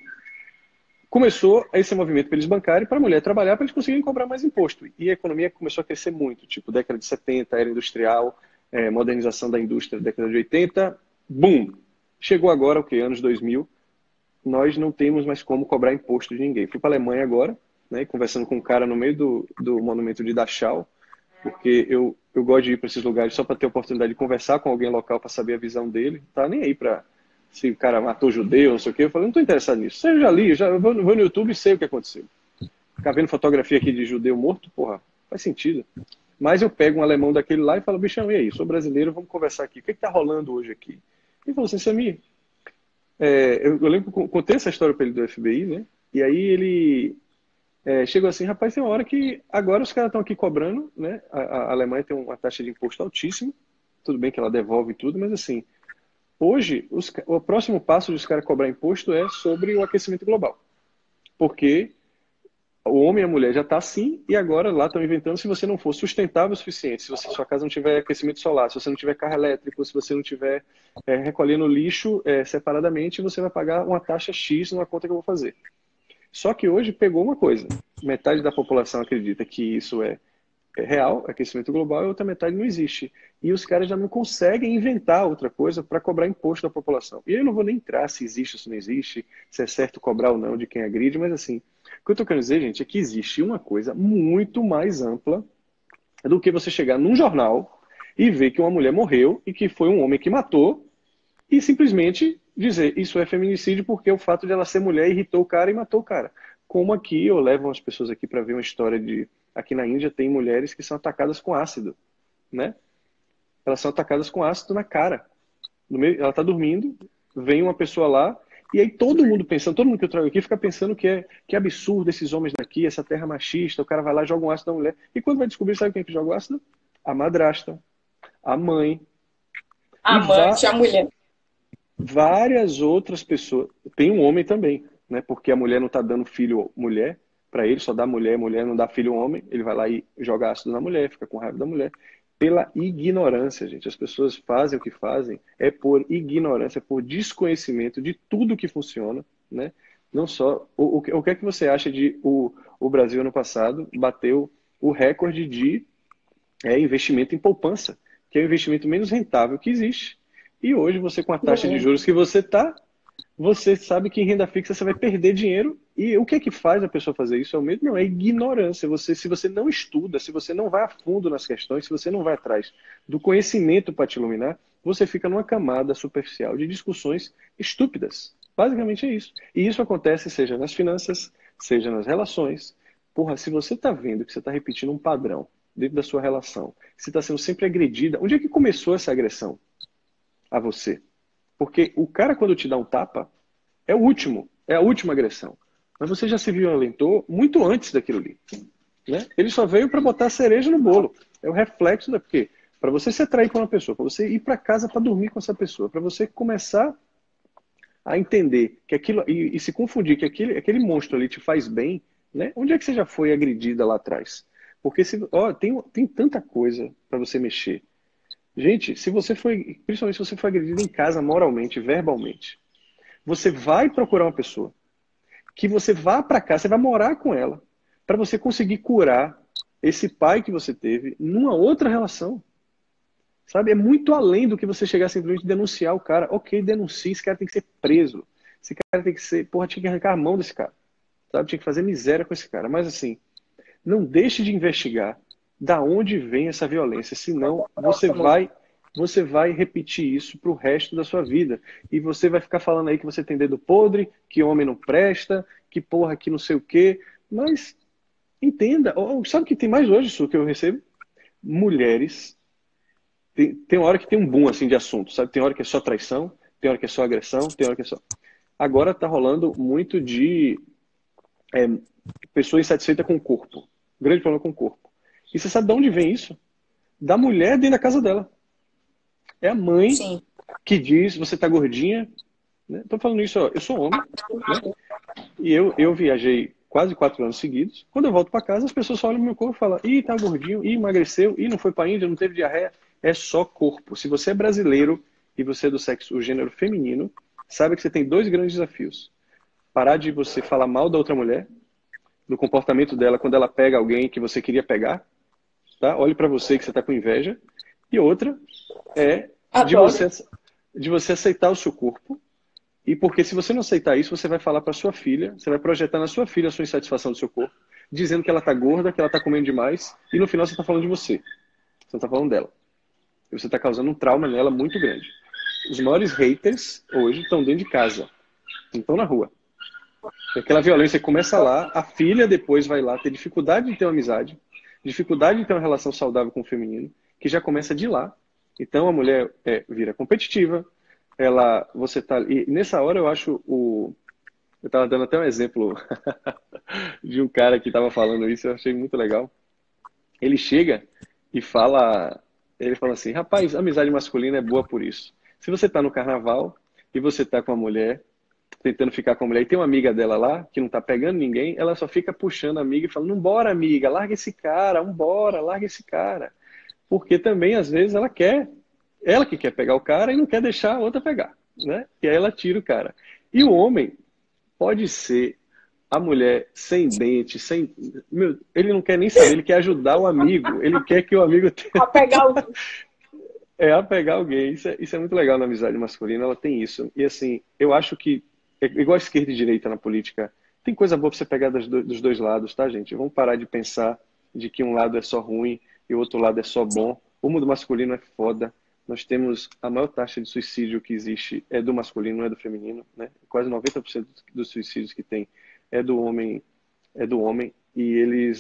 começou esse movimento para eles bancarem, para a mulher trabalhar, para eles conseguirem cobrar mais imposto. E a economia começou a crescer muito, tipo década de 70, era industrial, modernização da indústria, década de 80, boom! Chegou agora, o que? Anos 2000, nós não temos mais como cobrar imposto de ninguém. Fui para a Alemanha agora, né, conversando com um cara no meio do monumento de Dachau, porque eu gosto de ir para esses lugares só para ter a oportunidade de conversar com alguém local para saber a visão dele. Não tá nem aí para se o cara matou judeu, não sei o quê. Eu falei, não estou interessado nisso. Eu já li, eu vou no YouTube e sei o que aconteceu. Ficar vendo fotografia aqui de judeu morto, porra, faz sentido. Mas eu pego um alemão daquele lá e falo, bichão, e aí? Sou brasileiro, vamos conversar aqui. O que está rolando hoje aqui? Ele falou assim, Samir, eu lembro que eu contei essa história para ele do FBI, né? E aí ele chegou assim, rapaz, tem uma hora que agora os caras estão aqui cobrando, né? A Alemanha tem uma taxa de imposto altíssima, tudo bem que ela devolve tudo, mas assim, hoje o próximo passo dos caras cobrar imposto é sobre o aquecimento global. Porque o homem e a mulher já está assim, e agora lá estão inventando, se você não for sustentável o suficiente, se sua casa não tiver aquecimento solar, se você não tiver carro elétrico, se você não tiver recolhendo lixo separadamente, você vai pagar uma taxa X numa conta que eu vou fazer. Só que hoje pegou uma coisa, metade da população acredita que isso é real, aquecimento global, e outra metade não existe. E os caras já não conseguem inventar outra coisa para cobrar imposto da população. E eu não vou nem entrar se existe ou se não existe, se é certo cobrar ou não de quem agride, mas assim, o que eu estou querendo dizer, gente, é que existe uma coisa muito mais ampla do que você chegar num jornal e ver que uma mulher morreu e que foi um homem que matou e simplesmente dizer isso é feminicídio porque o fato de ela ser mulher irritou o cara e matou o cara. Como aqui, eu levo as pessoas aqui para ver uma história de... Aqui na Índia tem mulheres que são atacadas com ácido, né? Elas são atacadas com ácido na cara. Ela está dormindo, vem uma pessoa lá, e aí todo mundo pensando, todo mundo que eu trago aqui fica pensando que é absurdo esses homens daqui, essa terra machista, o cara vai lá e joga um ácido na mulher. E quando vai descobrir, sabe quem é que joga o ácido? A madrasta, a mãe. A amante, a mulher. Várias outras pessoas. Tem um homem também, né? Porque a mulher não está dando filho mulher para ele, só dá mulher, mulher não dá filho homem. Ele vai lá e joga ácido na mulher, fica com raiva da mulher. Pela ignorância, gente. As pessoas fazem o que fazem é por ignorância, por desconhecimento de tudo que funciona, né? Não só... O que é que você acha de o Brasil ano passado bateu o recorde de investimento em poupança, que é o investimento menos rentável que existe. E hoje você, com a taxa de juros que você está, você sabe que em renda fixa você vai perder dinheiro. E o que é que faz a pessoa fazer isso? É o medo? Não, é ignorância. Se você não estuda, se você não vai a fundo nas questões, se você não vai atrás do conhecimento para te iluminar, você fica numa camada superficial de discussões estúpidas. Basicamente é isso. E isso acontece seja nas finanças, seja nas relações. Porra, se você está vendo que você está repetindo um padrão dentro da sua relação, que você está sendo sempre agredida, onde é que começou essa agressão a você? Porque o cara, quando te dá um tapa, é a última agressão. Mas você já se violentou muito antes daquilo ali, né? Ele só veio para botar a cereja no bolo. É o reflexo da... Porque para você se atrair com uma pessoa, para você ir para casa para dormir com essa pessoa, para você começar a entender que aquilo... E se confundir que aquele monstro ali te faz bem, né? Onde é que você já foi agredida lá atrás? Porque tem tanta coisa para você mexer. Gente, principalmente se você foi agredido em casa moralmente, verbalmente, você vai procurar uma pessoa que você vá para casa, você vai morar com ela, para você conseguir curar esse pai que você teve numa outra relação. Sabe? É muito além do que você chegar simplesmente denunciar o cara. Ok, denuncie, esse cara tem que ser preso. Esse cara tem que ser... Porra, tinha que arrancar a mão desse cara. Sabe? Tinha que fazer miséria com esse cara. Mas assim, não deixe de investigar da onde vem essa violência, senão você vai repetir isso pro resto da sua vida. E você vai ficar falando aí que você tem dedo podre, que homem não presta, que porra, que não sei o quê. Mas entenda, sabe o que tem mais hoje, Su, que eu recebo? Mulheres. Tem uma hora que tem um boom assim de assunto, sabe? Tem hora que é só traição, tem hora que é só agressão, tem hora que é só... Agora tá rolando muito de pessoa insatisfeita com o corpo. Grande problema com o corpo. E você sabe de onde vem isso? Da mulher dentro da casa dela. É a mãe Sim. que diz, você tá gordinha. Né? Tô falando isso, ó, eu sou homem. Né? E eu viajei quase 4 anos seguidos. Quando eu volto para casa, as pessoas só olham pro meu corpo e falam, ih, tá gordinho, ih, emagreceu, ih, não foi pra Índia, não teve diarreia. É só corpo. Se você é brasileiro e você é do sexo, o gênero feminino, sabe que você tem 2 grandes desafios. Parar de você falar mal da outra mulher, do comportamento dela quando ela pega alguém que você queria pegar, tá? Olhe para você que você tá com inveja. E outra é de você aceitar o seu corpo. E porque se você não aceitar isso, você vai falar para sua filha, você vai projetar na sua filha a sua insatisfação do seu corpo, dizendo que ela tá gorda, que ela tá comendo demais, e no final você tá falando de você. Você não tá falando dela. E você tá causando um trauma nela muito grande. Os maiores haters hoje estão dentro de casa, não estão na rua. Aquela violência começa lá, a filha depois vai lá ter dificuldade de ter uma amizade, dificuldade de ter uma relação saudável com o feminino, que já começa de lá. Então a mulher vira competitiva, você tá e nessa hora eu acho eu estava dando até um exemplo de um cara que estava falando isso, eu achei muito legal. Ele chega e ele fala assim, rapaz, amizade masculina é boa por isso. Se você está no carnaval e você está com a mulher, tentando ficar com a mulher, e tem uma amiga dela lá, que não tá pegando ninguém, ela só fica puxando a amiga e falando, vambora, amiga, larga esse cara, vambora, larga esse cara. Porque também, às vezes, ela que quer pegar o cara e não quer deixar a outra pegar, né? E aí ela tira o cara. E o homem pode ser a mulher sem dente, ele não quer nem saber, ele quer ajudar o amigo, ele quer que o amigo tenha... apegar alguém. Isso é muito legal na amizade masculina, ela tem isso. E assim, eu acho que igual a esquerda e direita na política, tem coisa boa pra você pegar dos 2 lados, tá, gente? Vamos parar de pensar de que um lado é só ruim e o outro lado é só bom. O mundo masculino é foda. Nós temos a maior taxa de suicídio que existe é do masculino, não é do feminino, né? Quase 90% dos suicídios que tem é do homem, e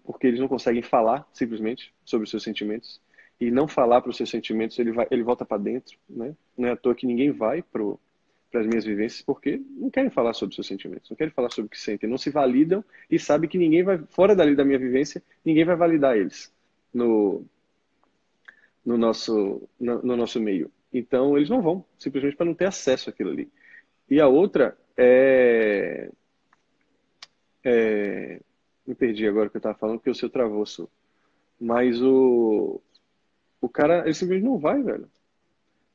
porque eles não conseguem falar simplesmente sobre os seus sentimentos. E não falar para os seus sentimentos, ele volta para dentro, né? Não é à toa que ninguém vai para as minhas vivências, porque não querem falar sobre os seus sentimentos, não querem falar sobre o que sentem, não se validam e sabem que ninguém vai, fora dali da minha vivência, ninguém vai validar eles no nosso meio. Então, eles não vão, simplesmente para não ter acesso àquilo ali. E a outra me perdi agora o que eu estava falando, porque o seu travou, mas o cara, ele simplesmente não vai, velho.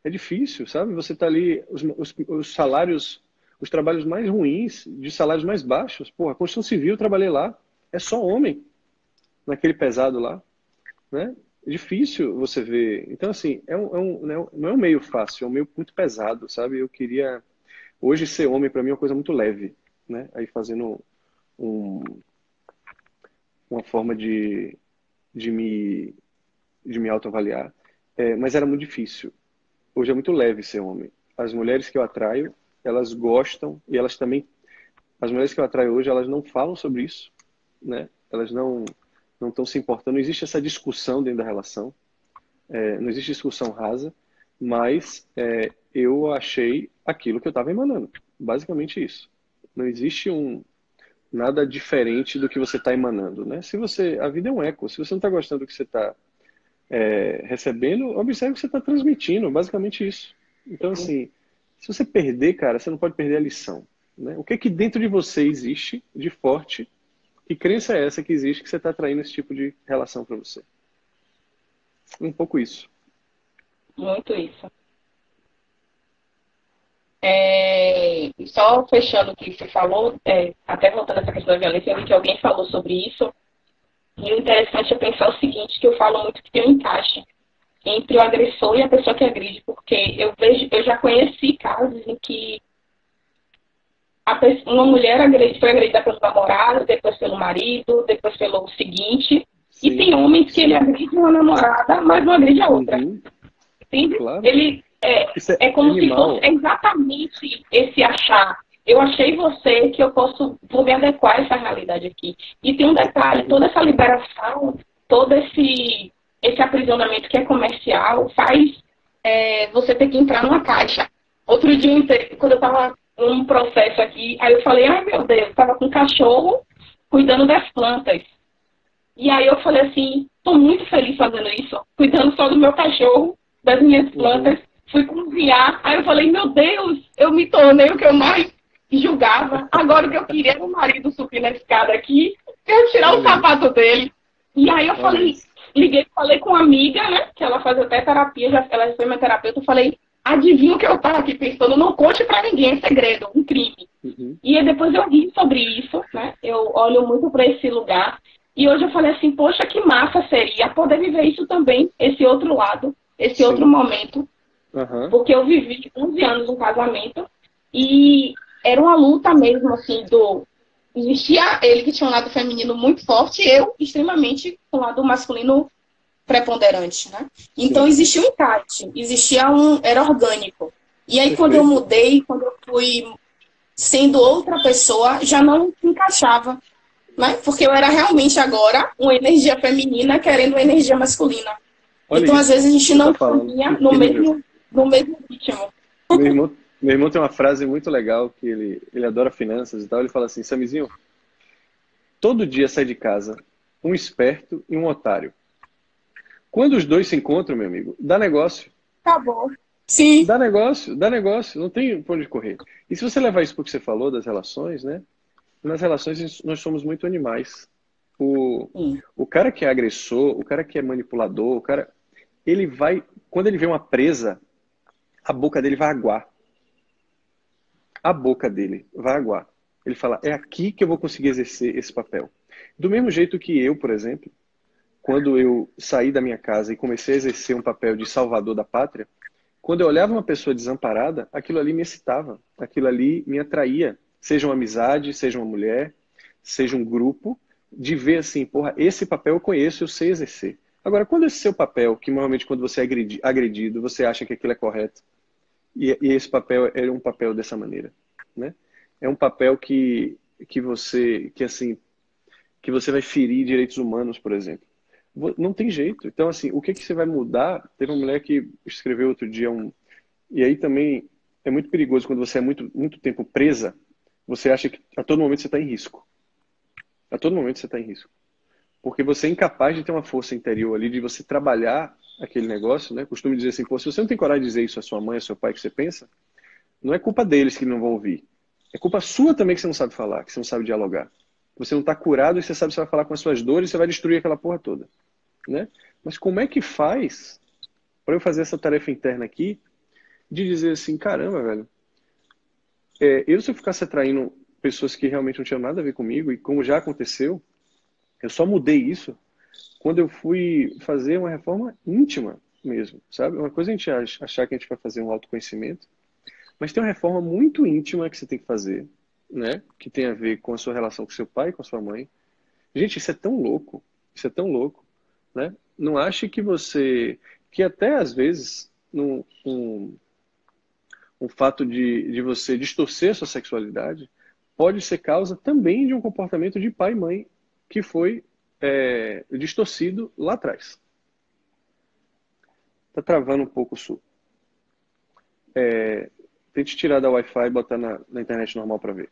É difícil, sabe? Você tá ali, os salários, os trabalhos mais ruins, de salários mais baixos. Porra, a construção civil, eu trabalhei lá. É só homem, naquele pesado lá. Né? É difícil você ver. Então, assim, não é um meio fácil, é um meio muito pesado, sabe? Eu queria... Hoje, ser homem, para mim, é uma coisa muito leve. Né? Aí, fazendo uma forma de me autoavaliar. Mas era muito difícil. Hoje é muito leve ser homem. As mulheres que eu atraio, elas gostam e elas também... As mulheres que eu atraio hoje, elas não falam sobre isso, né? Elas não estão se importando. Não existe essa discussão dentro da relação. Não existe discussão rasa, mas eu achei aquilo que eu estava emanando. Basicamente isso. Não existe nada diferente do que você está emanando, né? A vida é um eco. Se você não está gostando do que você está recebendo, observe o que você está transmitindo, basicamente isso. Então, assim, se você perder, cara, você não pode perder a lição. Né? O que dentro de você existe de forte? Que crença é essa que existe que você está atraindo esse tipo de relação para você? Um pouco isso. Muito isso. Só fechando o que você falou, até voltando a essa questão da violência, eu vi que alguém falou sobre isso. E o interessante é pensar o seguinte, que eu falo muito que tem um encaixe entre o agressor e a pessoa que agride, porque eu já conheci casos em que uma mulher foi agredida pelo namorado, depois pelo marido, depois pelo seguinte, E Sim, tem homens que ele sim. agride uma namorada, mas não agride a outra. Uhum, Entende? claro. Ele Isso é é como se fosse animal. exatamente esse achar. Eu achei você que eu vou me adequar a essa realidade aqui. E tem um detalhe, Uhum, toda essa liberação, todo esse aprisionamento que é comercial, faz você ter que entrar numa caixa. Outro dia, quando eu estava num processo aqui, aí eu falei, ai meu Deus, estava com um cachorro cuidando das plantas. E aí eu falei assim, estou muito feliz fazendo isso, cuidando só do meu cachorro, das minhas uhum. plantas. Fui cozinhar, aí eu falei, meu Deus, eu me tornei o que eu mais julgava. Agora o que eu queria era o marido subir na escada aqui, eu tirar o Olha isso, sapato dele. E aí eu olha falei, isso. liguei, falei com uma amiga, né, que ela faz até terapia, ela já foi minha terapeuta, eu falei, adivinha o que eu tava aqui pensando, não conte pra ninguém, é segredo, um crime. Uhum, E aí depois eu li sobre isso, né? Eu olho muito para esse lugar. E hoje eu falei assim, poxa, que massa seria poder viver isso também, esse outro lado, esse outro sim. momento. Aham, Porque eu vivi 11 anos um casamento e era uma luta mesmo, assim, existia ele que tinha um lado feminino muito forte e eu extremamente com um lado masculino preponderante, né? Então sim. existia um encaixe, era orgânico. E aí quando eu Perfeito. mudei, quando eu fui sendo outra pessoa, já não encaixava, né? Porque eu era realmente agora uma energia feminina querendo uma energia masculina. Olha Então, às isso vezes, a que gente você está não falando. Que caminha incrível. no mesmo ritmo. Meu irmão tem uma frase muito legal que ele adora finanças e tal. Ele fala assim, Samizinho, todo dia sai de casa um esperto e um otário. Quando os dois se encontram, meu amigo, dá negócio. Tá bom. Sim. Dá negócio, não tem por onde correr. E se você levar isso para o que você falou das relações, né? Nas relações nós somos muito animais. O, Sim. o cara que é agressor, o cara que é manipulador, o cara, ele vai, quando ele vê uma presa, a boca dele vai aguar. A boca dele vai aguar. Ele fala, é aqui que eu vou conseguir exercer esse papel. Do mesmo jeito que eu, por exemplo, quando eu saí da minha casa e comecei a exercer um papel de salvador da pátria, quando eu olhava uma pessoa desamparada, aquilo ali me excitava, aquilo ali me atraía, seja uma amizade, seja uma mulher, seja um grupo, de ver assim, porra, esse papel eu conheço, eu sei exercer. Agora, quando esse seu papel, que normalmente quando você é agredido, você acha que aquilo é correto, e esse papel é um papel dessa maneira, né? É um papel que você vai ferir direitos humanos, por exemplo. Não tem jeito. Então, assim, o que que você vai mudar? Teve uma mulher que escreveu outro dia e aí também é muito perigoso quando você é muito tempo presa, você acha que a todo momento você está em risco. A todo momento você está em risco. Porque você é incapaz de ter uma força interior ali, de você trabalhar aquele negócio, né? Costumo dizer assim, pô, se você não tem coragem de dizer isso à sua mãe, ao seu pai, que você pensa, não é culpa deles que não vão ouvir. É culpa sua também que você não sabe falar, que você não sabe dialogar. Você não está curado e você sabe que você vai falar com as suas dores, você vai destruir aquela porra toda, né? Mas como é que faz para eu fazer essa tarefa interna aqui de dizer assim, caramba, velho, se eu ficasse atraindo pessoas que realmente não tinham nada a ver comigo, e como já aconteceu, eu só mudei isso quando eu fui fazer uma reforma íntima mesmo, sabe? Uma coisa é a gente achar que a gente vai fazer um autoconhecimento, mas tem uma reforma muito íntima que você tem que fazer, né? Que tem a ver com a sua relação com seu pai e com a sua mãe. Gente, isso é tão louco, isso é tão louco, né? Não ache que até às vezes, um fato de você distorcer a sua sexualidade pode ser causa também de um comportamento de pai e mãe que foi distorcido lá atrás. Tá travando um pouco o sul. Tente tirar da Wi-Fi e botar na internet normal para ver.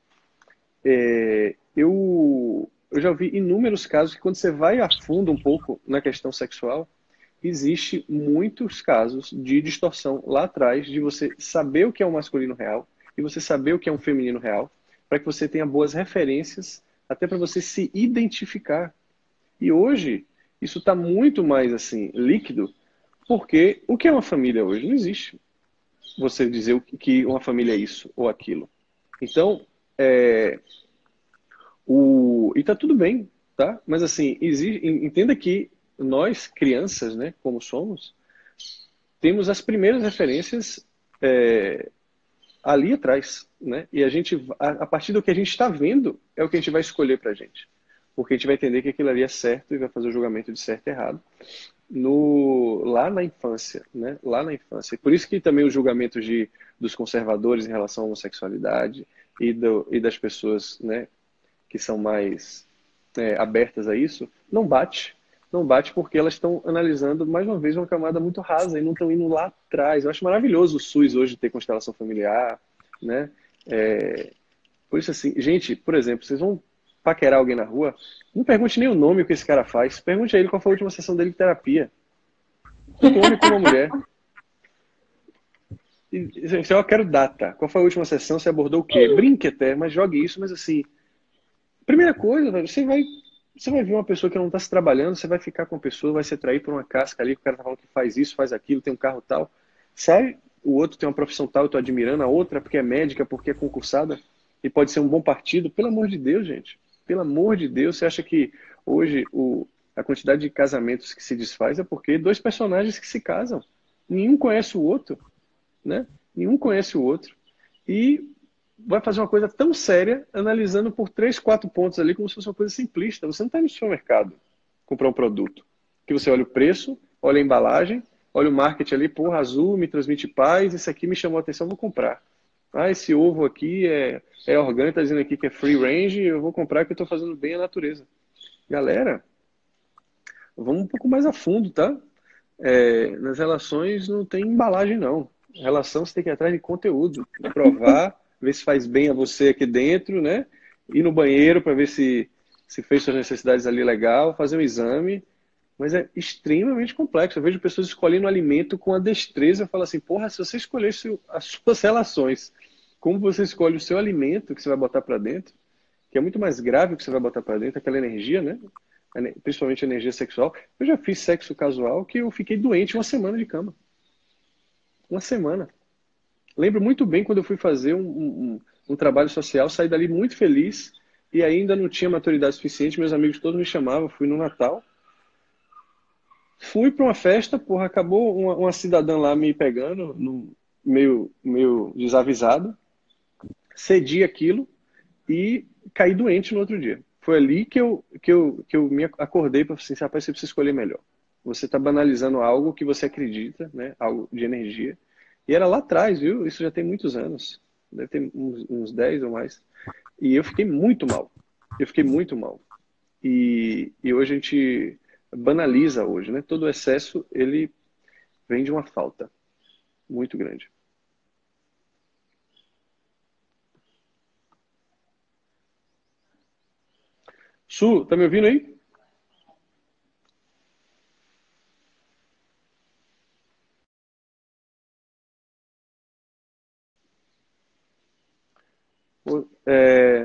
Eu já vi inúmeros casos que quando você vai a fundo um pouco na questão sexual, existe muitos casos de distorção lá atrás, de você saber o que é um masculino real e você saber o que é um feminino real, para que você tenha boas referências, até para você se identificar. E hoje, isso está muito mais assim líquido, porque o que é uma família hoje? Não existe você dizer que uma família é isso ou aquilo. Então, e tá tudo bem, tá? Mas assim, entenda que nós, crianças, né, como somos, temos as primeiras referências ali atrás, né? E a partir do que a gente está vendo, é o que a gente vai escolher pra gente. porque a gente vai entender que aquilo ali é certo e vai fazer o julgamento de certo e errado lá na infância, né? Lá na infância. E por isso que também os julgamentos dos conservadores em relação à homossexualidade e das pessoas, né, que são mais abertas a isso, não bate. Não bate porque elas estão analisando, mais uma vez, uma camada muito rasa e não estão indo lá atrás. Eu acho maravilhoso o SUS hoje ter constelação familiar, né? Por isso, assim, gente, por exemplo, vocês vão paquerar alguém na rua, não pergunte nem o nome que esse cara faz, pergunte a ele qual foi a última sessão dele de terapia. Tanto um homem como uma mulher. E, gente, eu quero data. Qual foi a última sessão? Você abordou o quê? Brinque até, mas jogue isso, mas assim, primeira coisa, velho, você vai ver uma pessoa que não está se trabalhando, você vai ficar com uma pessoa, vai se atrair por uma casca ali, que o cara tá falando que faz isso, faz aquilo, tem um carro tal. Sai, o outro tem uma profissão tal, eu tô admirando, a outra porque é médica, porque é concursada, e pode ser um bom partido. Pelo amor de Deus, gente. Pelo amor de Deus, você acha que hoje a quantidade de casamentos que se desfaz é porque dois personagens que se casam. Nenhum conhece o outro, né? Nenhum conhece o outro. E vai fazer uma coisa tão séria, analisando por 3, 4 pontos ali, como se fosse uma coisa simplista. Você não está no supermercado comprar um produto. Que você olha o preço, olha a embalagem, olha o marketing ali, porra, azul, me transmite paz, esse aqui me chamou a atenção, vou comprar. Ah, esse ovo aqui é orgânico, tá dizendo aqui que é free range, eu vou comprar que eu estou fazendo bem à natureza. Galera, vamos um pouco mais a fundo, tá? Nas relações não tem embalagem, não. Relação você tem que ir atrás de conteúdo, provar, ver se faz bem a você aqui dentro, né? Ir no banheiro para ver se fez suas necessidades ali legal, fazer um exame. Mas é extremamente complexo. Eu vejo pessoas escolhendo alimento com a destreza. Eu falo assim, porra, se você escolher as suas relações, como você escolhe o seu alimento que você vai botar para dentro, que é muito mais grave o que você vai botar para dentro, aquela energia, né? Principalmente a energia sexual. Eu já fiz sexo casual que eu fiquei doente uma semana de cama. Uma semana. Lembro muito bem quando eu fui fazer um trabalho social, saí dali muito feliz e ainda não tinha maturidade suficiente. Meus amigos todos me chamavam, fui no Natal. Fui para uma festa, porra, acabou uma cidadã lá me pegando, meio desavisado. Cedi aquilo e caí doente no outro dia. Foi ali que eu me acordei para assim, rapaz, você precisa escolher melhor. Você está banalizando algo que você acredita, né? Algo de energia. E era lá atrás, viu? Isso já tem muitos anos. Deve ter uns 10 ou mais. E eu fiquei muito mal. Eu fiquei muito mal. E hoje a gente banaliza hoje, né? Todo excesso, ele vem de uma falta muito grande. Su, tá me ouvindo aí?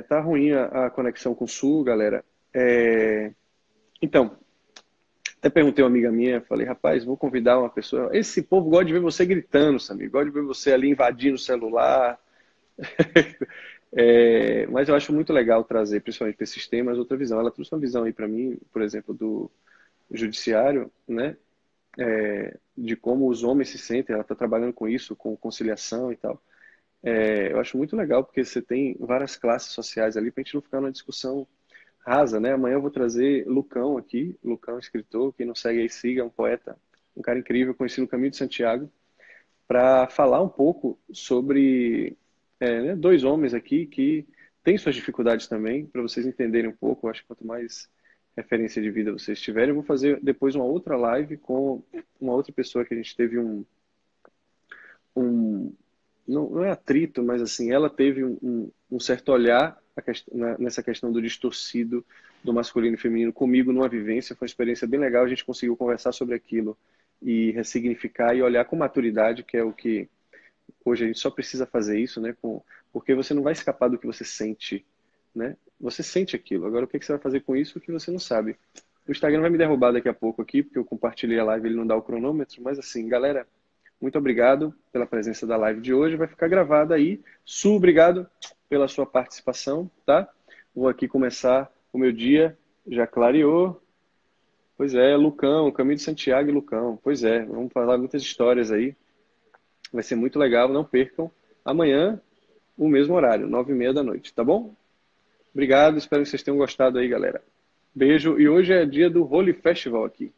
Tá ruim a conexão com o Sul, galera. Então, até perguntei a uma amiga minha, falei, rapaz, vou convidar uma pessoa. Esse povo gosta de ver você gritando, Samir, gosta de ver você ali invadindo o celular. Mas eu acho muito legal trazer, principalmente para esses temas, outra visão. Ela trouxe uma visão aí para mim, por exemplo, do judiciário, né? De como os homens se sentem. Ela está trabalhando com isso, com conciliação e tal. Eu acho muito legal porque você tem várias classes sociais ali para a gente não ficar numa discussão rasa, né? Amanhã eu vou trazer Lucão aqui, Lucão, escritor, quem não segue aí, siga, é um poeta, um cara incrível, conheci no Caminho de Santiago, para falar um pouco sobre né, dois homens aqui que têm suas dificuldades também, para vocês entenderem um pouco. Eu acho que quanto mais referência de vida vocês tiverem, eu vou fazer depois uma outra live com uma outra pessoa que a gente teve não é atrito, mas assim, ela teve um certo olhar nessa questão do distorcido do masculino e feminino comigo numa vivência. Foi uma experiência bem legal, a gente conseguiu conversar sobre aquilo e ressignificar e olhar com maturidade, que é o que hoje a gente só precisa fazer isso, né? Porque você não vai escapar do que você sente, né? Você sente aquilo. Agora, o que você vai fazer com isso que você não sabe? O Instagram vai me derrubar daqui a pouco aqui, porque eu compartilhei a live, ele não dá o cronômetro, mas assim, galera, muito obrigado pela presença da live de hoje. Vai ficar gravada aí. Su, obrigado pela sua participação, tá? Vou aqui começar o meu dia. Já clareou. Pois é, Lucão, Caminho de Santiago e Lucão. Pois é, vamos falar muitas histórias aí. Vai ser muito legal, não percam. Amanhã, o mesmo horário, 9h30 da noite, tá bom? Obrigado, espero que vocês tenham gostado aí, galera. Beijo. E hoje é dia do Holy Festival aqui.